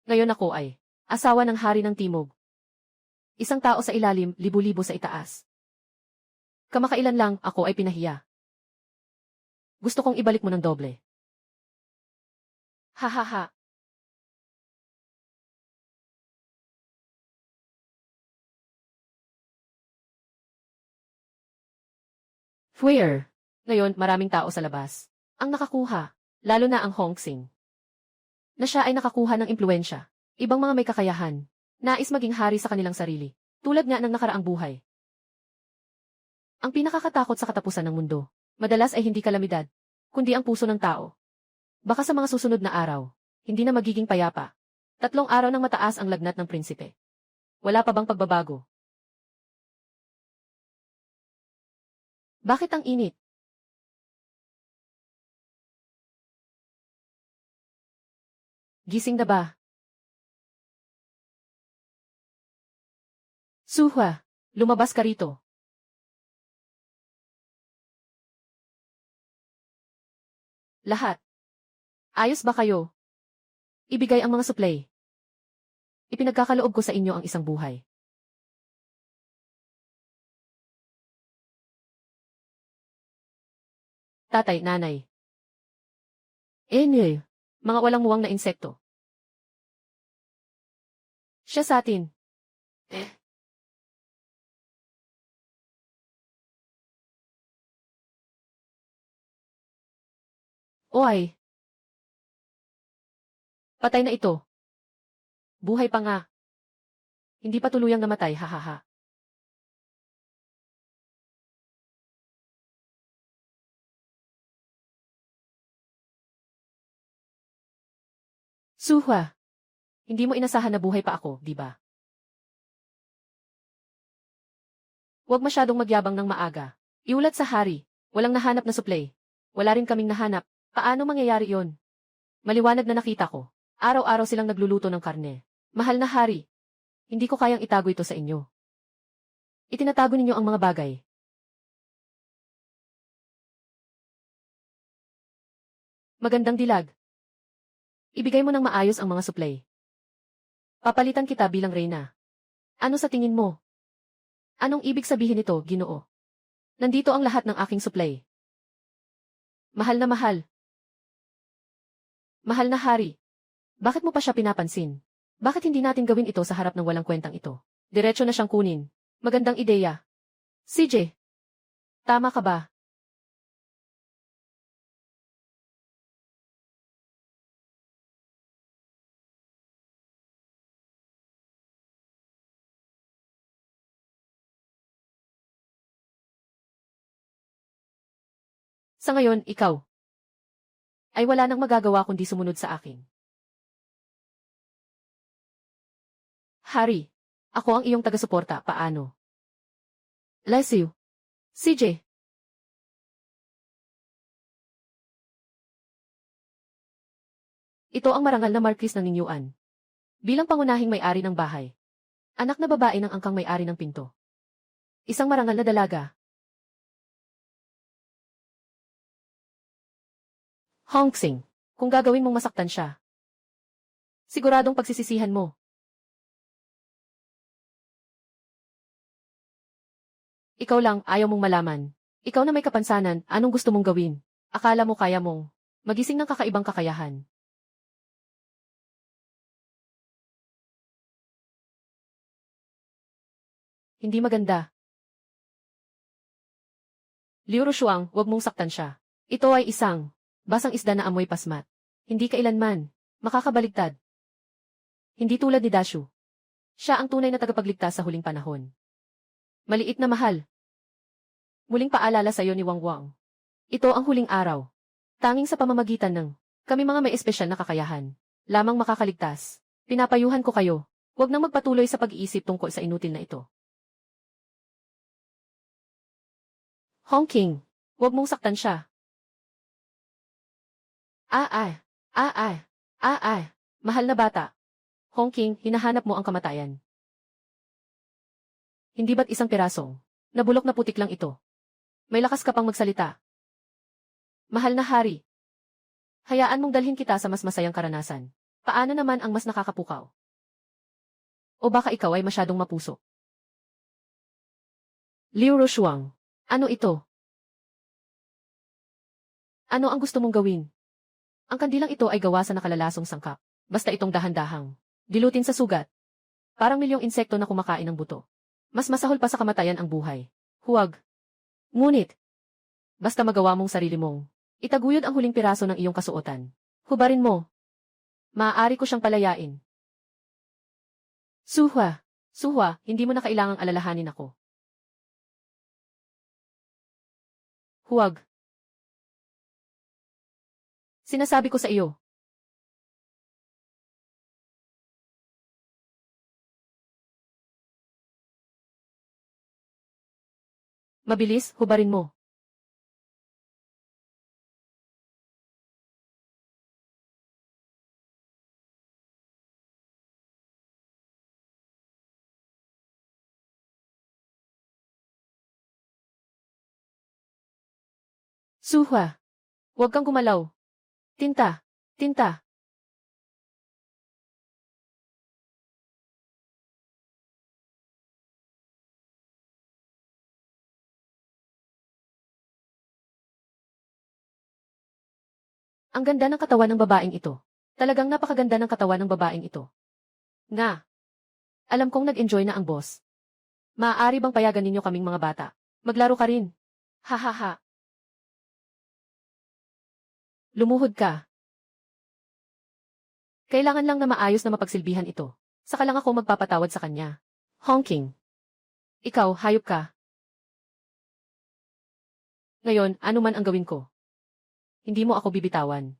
Speaker 1: Ngayon ako ay asawa ng hari ng timog. Isang tao sa ilalim, libu-libo sa itaas. Kamakailan lang ako ay pinahiya. Gusto kong ibalik mo ng doble. Hahaha. Fuyer. Ngayon, maraming tao sa labas. Ang nakakuha, lalo na ang Hongsing. Na siya ay nakakuha ng impluensya. Ibang mga may kakayahan. Nais maging hari sa kanilang sarili. Tulad nga ng nakaraang buhay. Ang pinakakatakot sa katapusan ng mundo, madalas ay hindi kalamidad, kundi ang puso ng tao. Baka sa mga susunod na araw, hindi na magiging payapa. 3 araw ng mataas ang lagnat ng prinsipe. Wala pa bang pagbabago? Bakit ang init? Gising na ba? Suhwa, lumabas ka rito. Lahat. Ayos ba kayo? Ibigay ang mga supply. Ipinagkakaloob ko sa inyo ang isang buhay. Tatay, nanay. Mga walang muwang na insekto. Siya sa atin. Oy. Patay na ito. Buhay pa nga. Hindi pa tuluyang namatay, hahaha. Suhwa. Hindi mo inasahan na buhay pa ako, di ba? Huwag masyadong magyabang ng maaga. Iulat sa hari. Walang nahanap na supply. Wala rin kaming nahanap. Paano mangyayari yon? Maliwanag na nakita ko. Araw-araw silang nagluluto ng karne. Mahal na hari. Hindi ko kayang itago ito sa inyo. Itinatago ninyo ang mga bagay. Magandang dilag. Ibigay mo ng maayos ang mga supply. Papalitan kita bilang reyna. Ano sa tingin mo? Anong ibig sabihin nito, Ginoo? Nandito ang lahat ng aking supply. Mahal na mahal. Mahal na hari. Bakit mo pa siya pinapansin? Bakit hindi natin gawin ito sa harap ng walang kwentang ito? Diretso na siyang kunin. Magandang ideya. CJ. Tama ka ba? Sa ngayon, ikaw ay wala nang magagawa kundi sumunod sa akin. Hari, ako ang iyong taga-suporta, paano? Bless you. CJ. Ito ang marangal na Marquis ng Ninyuan. Bilang pangunahing may-ari ng bahay. Anak na babae ng angkang may-ari ng pinto. Isang marangal na dalaga. Hongsing, kung gagawin mong masaktan siya, siguradong pagsisisihan mo. Ikaw lang, ayaw mong malaman. Ikaw na may kapansanan, anong gusto mong gawin? Akala mo kaya mong magising ng kakaibang kakayahan. Hindi maganda. Liu Rushuang, huwag mong saktan siya. Ito ay isang basang isda na amoy pasmat. Hindi kailanman makakabaligtad. Hindi tulad ni Dashu. Siya ang tunay na tagapagligtas sa huling panahon. Maliit na mahal. Muling paalala sa iyo ni Wang Wang. Ito ang huling araw. Tanging sa pamamagitan ng kami mga may espesyal na kakayahan. Lamang makakaligtas. Pinapayuhan ko kayo. Huwag nang magpatuloy sa pag-iisip tungkol sa inutil na ito. Hongking, huwag mong saktan siya. Mahal na bata. Hongking, hinahanap mo ang kamatayan. Hindi ba't isang pirasong nabulok na putik lang ito? May lakas ka pang magsalita. Mahal na hari. Hayaan mong dalhin kita sa mas masayang karanasan. Paano naman ang mas nakakapukaw? O baka ikaw ay masyadong mapuso? Liu Rushuang. Ano ito? Ano ang gusto mong gawin? Ang kandilang ito ay gawa sa nakalalasong sangkap. Basta itong dahan-dahang dilutin sa sugat. Parang milyong insekto na kumakain ng buto. Mas masahol pa sa kamatayan ang buhay. Huwag. Ngunit, basta magawa mong sarili mong itaguyod ang huling piraso ng iyong kasuotan. Hubarin mo. Maaari ko siyang palayain. Suhwa, hindi mo na kailangang alalahanin ako. Huwag. Sinasabi ko sa iyo. Mabilis, hubarin mo. Suhwa. Huwag kang gumalaw. Tinta. Ang ganda ng katawan ng babaeng ito. Talagang napakaganda ng katawan ng babaeng ito. Nga. Alam kong nag-enjoy na ang boss. Maaari bang payagan ninyo kaming mga bata? Maglaro ka rin. Hahaha. Lumuhod ka. Kailangan lang na maayos na mapagsilbihan ito. Saka lang ako magpapatawad sa kanya. Hongking. Ikaw, hayop ka. Ngayon, ano man ang gawin ko. Hindi mo ako bibitawan.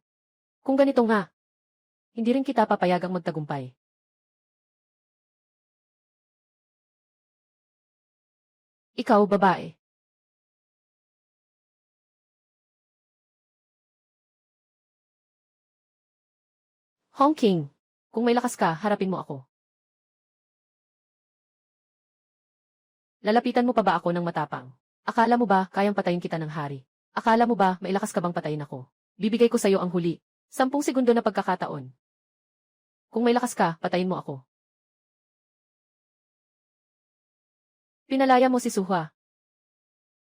Speaker 1: Kung ganito nga, hindi rin kita papayagang magtagumpay. Ikaw, babae. Hongking, kung may lakas ka, harapin mo ako. Lalapitan mo pa ba ako ng matapang? Akala mo ba kayang patayin kita ng hari? Akala mo ba may lakas ka bang patayin ako? Bibigay ko sa'yo ang huli. 10 segundo na pagkakataon. Kung may lakas ka, patayin mo ako. Pinalaya mo si Suhwa.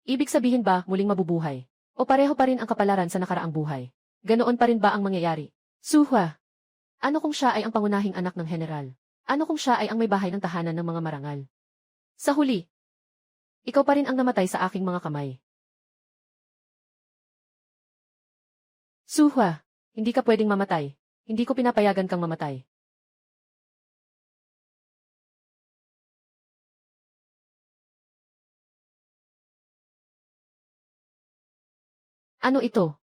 Speaker 1: Ibig sabihin ba muling mabubuhay? O pareho pa rin ang kapalaran sa nakaraang buhay? Ganoon pa rin ba ang mangyayari? Suhwa. Ano kung siya ay ang pangunahing anak ng general? Ano kung siya ay ang may bahay ng tahanan ng mga marangal? Sa huli, ikaw pa rin ang namatay sa aking mga kamay. Suhwa, hindi ka pwedeng mamatay. Hindi ko pinapayagan kang mamatay. Ano ito?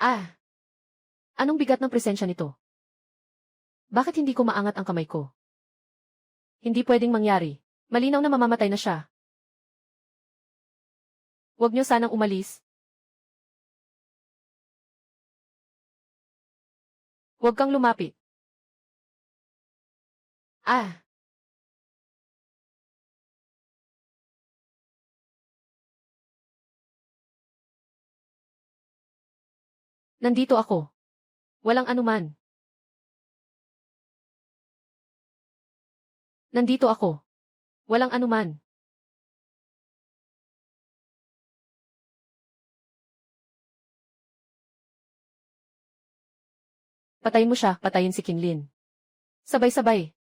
Speaker 1: Ah, anong bigat ng presensya nito? Bakit hindi ko maangat ang kamay ko? Hindi pwedeng mangyari. Malinaw na mamamatay na siya. Huwag niyo sanang umalis. Huwag kang lumapit. Ah, nandito ako. Walang anuman. Nandito ako. Walang anuman. Patayin mo siya, patayin si Kinlin. Sabay-sabay.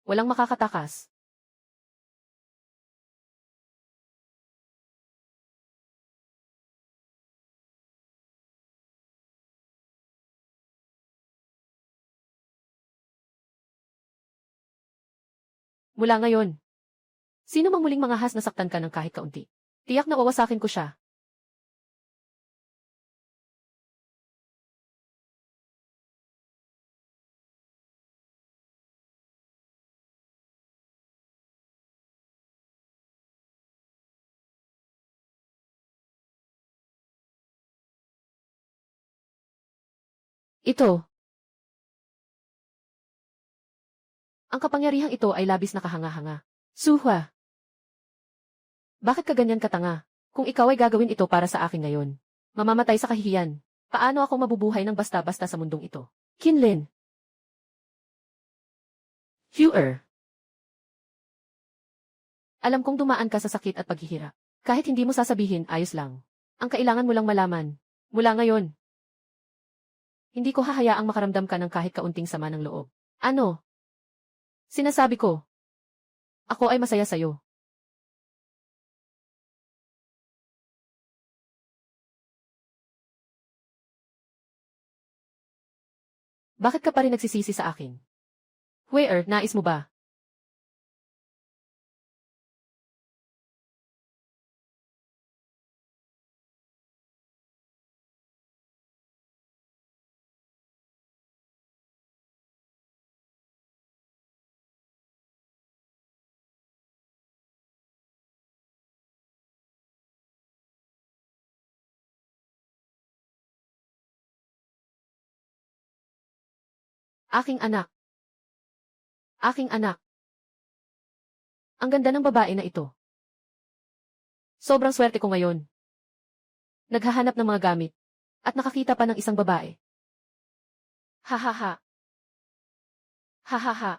Speaker 1: Walang makakatakas. Mula ngayon. Sino mang muling mangahas na saktan ka ng kahit kaunti? Tiyak na wawasakin ko siya. Ito. Ang kapangyarihang ito ay labis na kahanga-hanga. Suhwa. Bakit ka ganyan katanga? Kung ikaw ay gagawin ito para sa akin ngayon, mamamatay sa kahihiyan. Paano ako mabubuhay ng basta-basta sa mundong ito? Kinlin. Hewer. Alam kong dumaan ka sa sakit at paghihirap. Kahit hindi mo sasabihin, ayos lang. Ang kailangan mo lang malaman. Mula ngayon, hindi ko hahayaang makaramdam ka ng kahit kaunting sama ng loob. Ano? Sinasabi ko. Ako ay masaya sa'yo. Bakit ka pa rin nagsisisi sa akin? Where, nais mo ba? Aking anak. Aking anak. Ang ganda ng babae na ito. Sobrang swerte ko ngayon. Naghahanap ng mga gamit. At nakakita pa ng isang babae. Ha ha ha. Ha ha ha.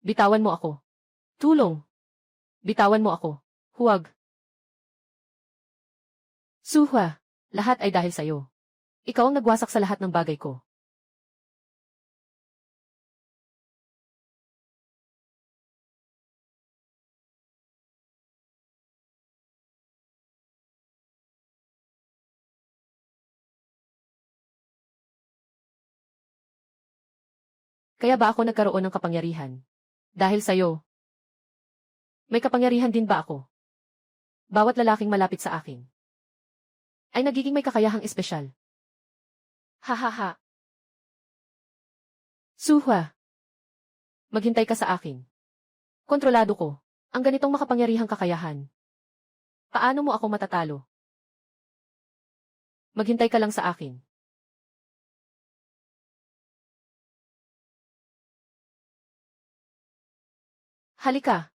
Speaker 1: Bitawan mo ako. Tulong. Bitawan mo ako. Huwag. Suhwa. Lahat ay dahil sa'yo. Ikaw ang nagwasak sa lahat ng bagay ko. Kaya ba ako nagkaroon ng kapangyarihan? Dahil sa'yo. May kapangyarihan din ba ako? Bawat lalaking malapit sa akin ay nagiging may kakayahang espesyal. Ha ha ha. Suhua, maghintay ka sa akin. Kontrolado ko ang ganitong makapangyarihang kakayahan. Paano mo ako matatalo? Maghintay ka lang sa akin. Halika.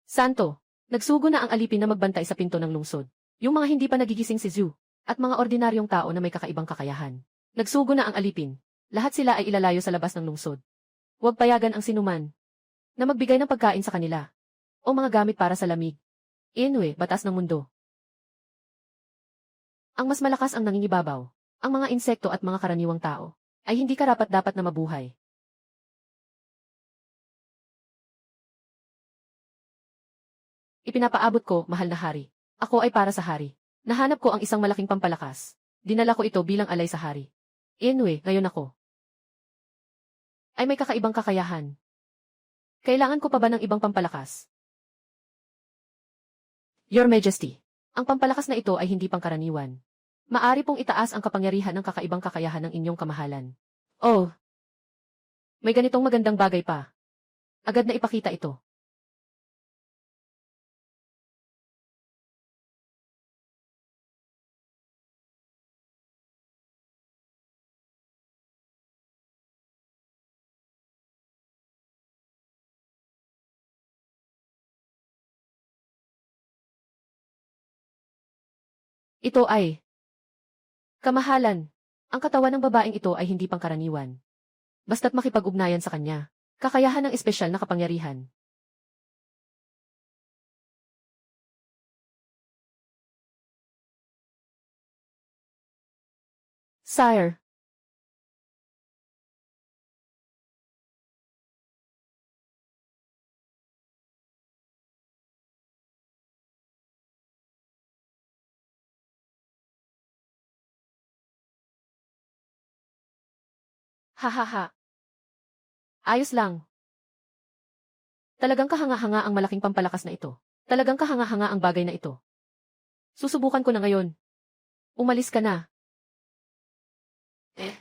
Speaker 1: Santo, nagsugo na ang alipin na magbantay sa pinto ng lungsod. Yung mga hindi pa nagigising si Zhu, at mga ordinaryong tao na may kakaibang kakayahan. Nagsugo na ang alipin. Lahat sila ay ilalayo sa labas ng lungsod. Huwag payagan ang sinuman na magbigay ng pagkain sa kanila o mga gamit para sa lamig. Inwe, batas ng mundo. Ang mas malakas ang nangingibabaw. Ang mga insekto at mga karaniwang tao ay hindi karapat-dapat na mabuhay. Ipinapaabot ko, mahal na hari. Ako ay para sa hari. Nahanap ko ang isang malaking pampalakas. Dinala ko ito bilang alay sa hari. Inwe, ngayon ako ay may kakaibang kakayahan. Kailangan ko pa ba ng ibang pampalakas? Your Majesty, ang pampalakas na ito ay hindi pangkaraniwan. Maari pong itaas ang kapangyarihan ng kakaibang kakayahan ng inyong kamahalan. Oh, may ganitong magandang bagay pa. Agad na ipakita ito. Ito ay kamahalan. Ang katawan ng babaeng ito ay hindi pangkaraniwan. Basta't makipag-ugnayan sa kanya. Kakayahan ng espesyal na kapangyarihan. Sire. Hahaha. Ayos lang. Talagang kahanga-hanga ang malaking pampalakas na ito. Talagang kahanga-hanga ang bagay na ito. Susubukan ko na ngayon. Umalis ka na. Eh.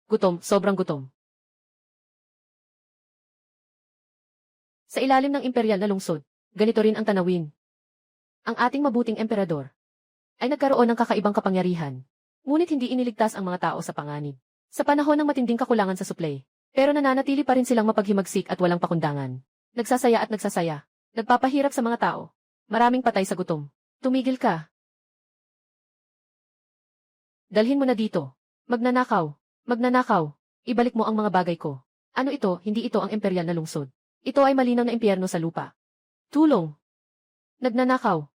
Speaker 1: Gutom, sobrang gutom. Sa ilalim ng imperial na lungsod, ganito rin ang tanawin. Ang ating mabuting emperador ay nagkaroon ng kakaibang kapangyarihan. Ngunit hindi iniligtas ang mga tao sa panganib. Sa panahon ng matinding kakulangan sa supply, pero nananatili pa rin silang mapaghimagsik at walang pakundangan. Nagsasaya at nagsasaya. Nagpapahirap sa mga tao. Maraming patay sa gutom. Tumigil ka. Dalhin mo na dito. Magnanakaw. Magnanakaw. Ibalik mo ang mga bagay ko. Ano ito, hindi ito ang imperial na lungsod. Ito ay malinaw na impyerno sa lupa. Tulong. Nagnanakaw.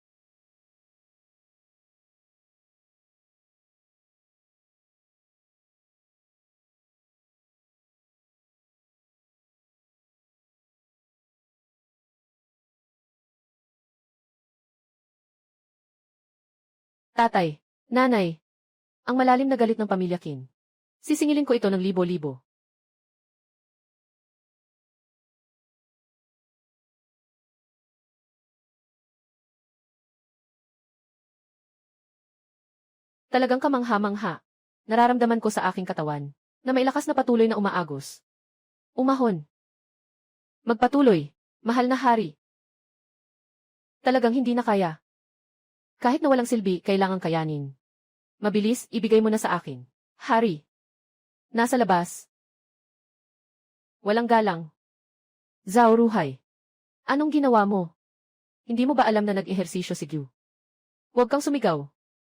Speaker 1: Tatay. Nanay. Ang malalim na galit ng pamilya Qin. Sisingilin ko ito ng libo-libo. Talagang kamangha-mangha. Nararamdaman ko sa aking katawan na may lakas na patuloy na umaagos. Umahon. Magpatuloy, mahal na hari. Talagang hindi na kaya. Kahit na walang silbi, kailangang kayanin. Mabilis, ibigay mo na sa akin. Hari. Nasa labas. Walang galang. Zhao Ruhai. Anong ginawa mo? Hindi mo ba alam na nag-ehersisyo si Gyu? Huwag kang sumigaw.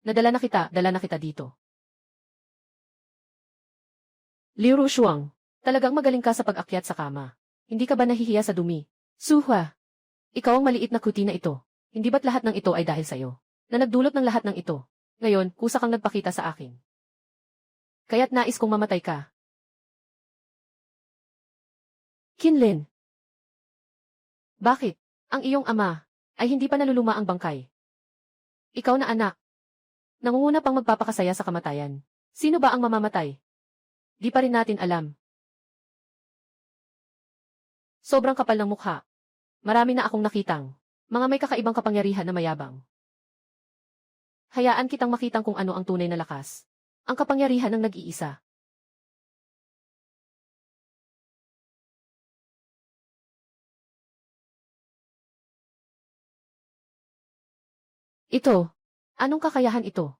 Speaker 1: Dala na kita dito. Liu Rushuang, talagang magaling ka sa pag-akyat sa kama. Hindi ka ba nahihiya sa dumi? Suhua, ikaw ang maliit na kuti na ito. Hindi ba't lahat ng ito ay dahil sa'yo? Na nagdulot ng lahat ng ito. Ngayon, kusa kang nagpakita sa akin. Kaya't nais kong mamatay ka. Kinlin. Bakit? Ang iyong ama ay hindi pa naluluma ang bangkay. Ikaw na anak. Nangunguna pang magpapakasaya sa kamatayan. Sino ba ang mamamatay? Di pa rin natin alam. Sobrang kapal ng mukha. Marami na akong nakitang mga may kakaibang kapangyarihan na mayabang. Hayaan kitang makitang kung ano ang tunay na lakas. Ang kapangyarihan ng nag-iisa. Ito. Anong kakayahan ito?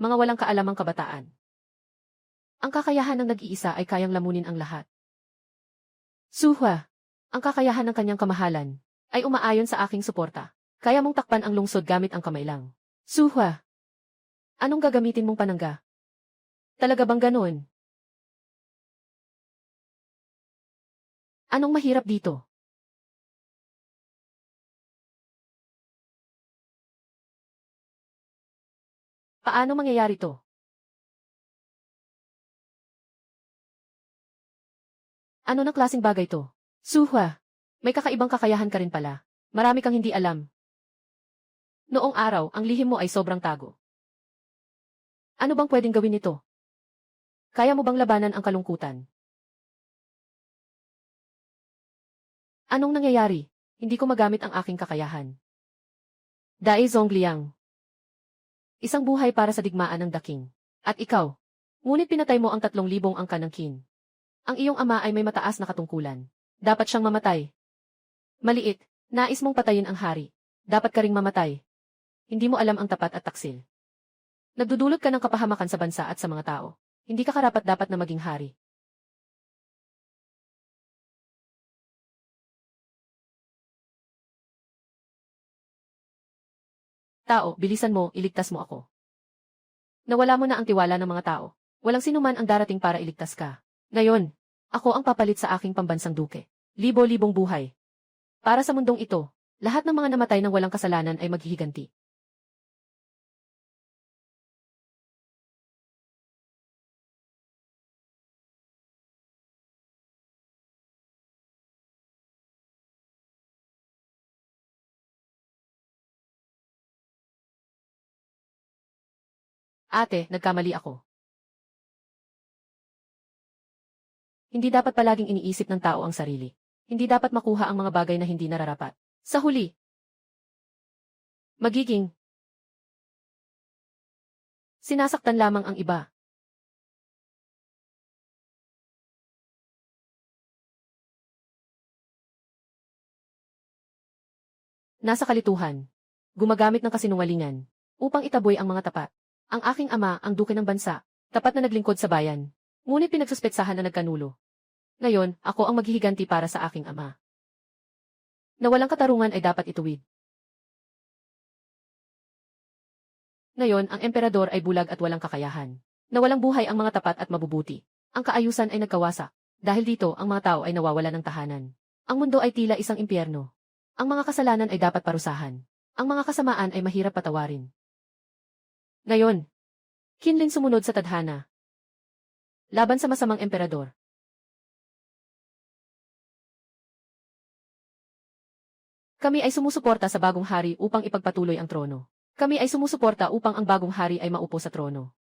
Speaker 1: Mga walang kaalamang kabataan. Ang kakayahan ng nag-iisa ay kayang lamunin ang lahat. Suhwa. Ang kakayahan ng kanyang kamahalan ay umaayon sa aking suporta. Kaya mong takpan ang lungsod gamit ang kamay lang. Suhwa. Anong gagamitin mong panangga? Talaga bang ganoon? Anong mahirap dito? Paano mangyayari to? Ano ng klaseng bagay to? Suhwa. May kakaibang kakayahan ka rin pala. Marami kang hindi alam. Noong araw, ang lihim mo ay sobrang tago. Ano bang pwedeng gawin nito? Kaya mo bang labanan ang kalungkutan? Anong nangyayari? Hindi ko magamit ang aking kakayahan. Dai Zongliang. Isang buhay para sa digmaan ng daking. At ikaw. Ngunit pinatay mo ang 3,000 angka ng kin. Ang iyong ama ay may mataas na katungkulan. Dapat siyang mamatay. Maliit. Nais mong patayin ang hari. Dapat ka ring mamatay. Hindi mo alam ang tapat at taksil. Nagdudulot ka ng kapahamakan sa bansa at sa mga tao. Hindi ka karapat-dapat na maging hari. Tao, bilisan mo, iligtas mo ako. Nawala mo na ang tiwala ng mga tao. Walang sinuman ang darating para iligtas ka. Ngayon, ako ang papalit sa aking pambansang duke. Libo-libong buhay. Para sa mundong ito, lahat ng mga namatay ng walang kasalanan ay maghihiganti. Ate, nagkamali ako. Hindi dapat palaging iniisip ng tao ang sarili. Hindi dapat makuha ang mga bagay na hindi nararapat. Sa huli, magiging sinasaktan lamang ang iba. Nasa kalituhan. Gumagamit ng kasinungalingan upang itaboy ang mga tapat. Ang aking ama, ang duke ng bansa, tapat na naglingkod sa bayan. Ngunit pinagsuspetsahan na nagkanulo. Ngayon, ako ang maghihiganti para sa aking ama. Na walang katarungan ay dapat ituwid. Ngayon, ang emperador ay bulag at walang kakayahan. Na walang buhay ang mga tapat at mabubuti. Ang kaayusan ay nagkawasak. Dahil dito, ang mga tao ay nawawala ng tahanan. Ang mundo ay tila isang impyerno. Ang mga kasalanan ay dapat parusahan. Ang mga kasamaan ay mahirap patawarin. Ngayon, Kinlin sumunod sa tadhana. Laban sa masamang emperador. Kami ay sumusuporta sa bagong hari upang ipagpatuloy ang trono. Kami ay sumusuporta upang ang bagong hari ay maupo sa trono.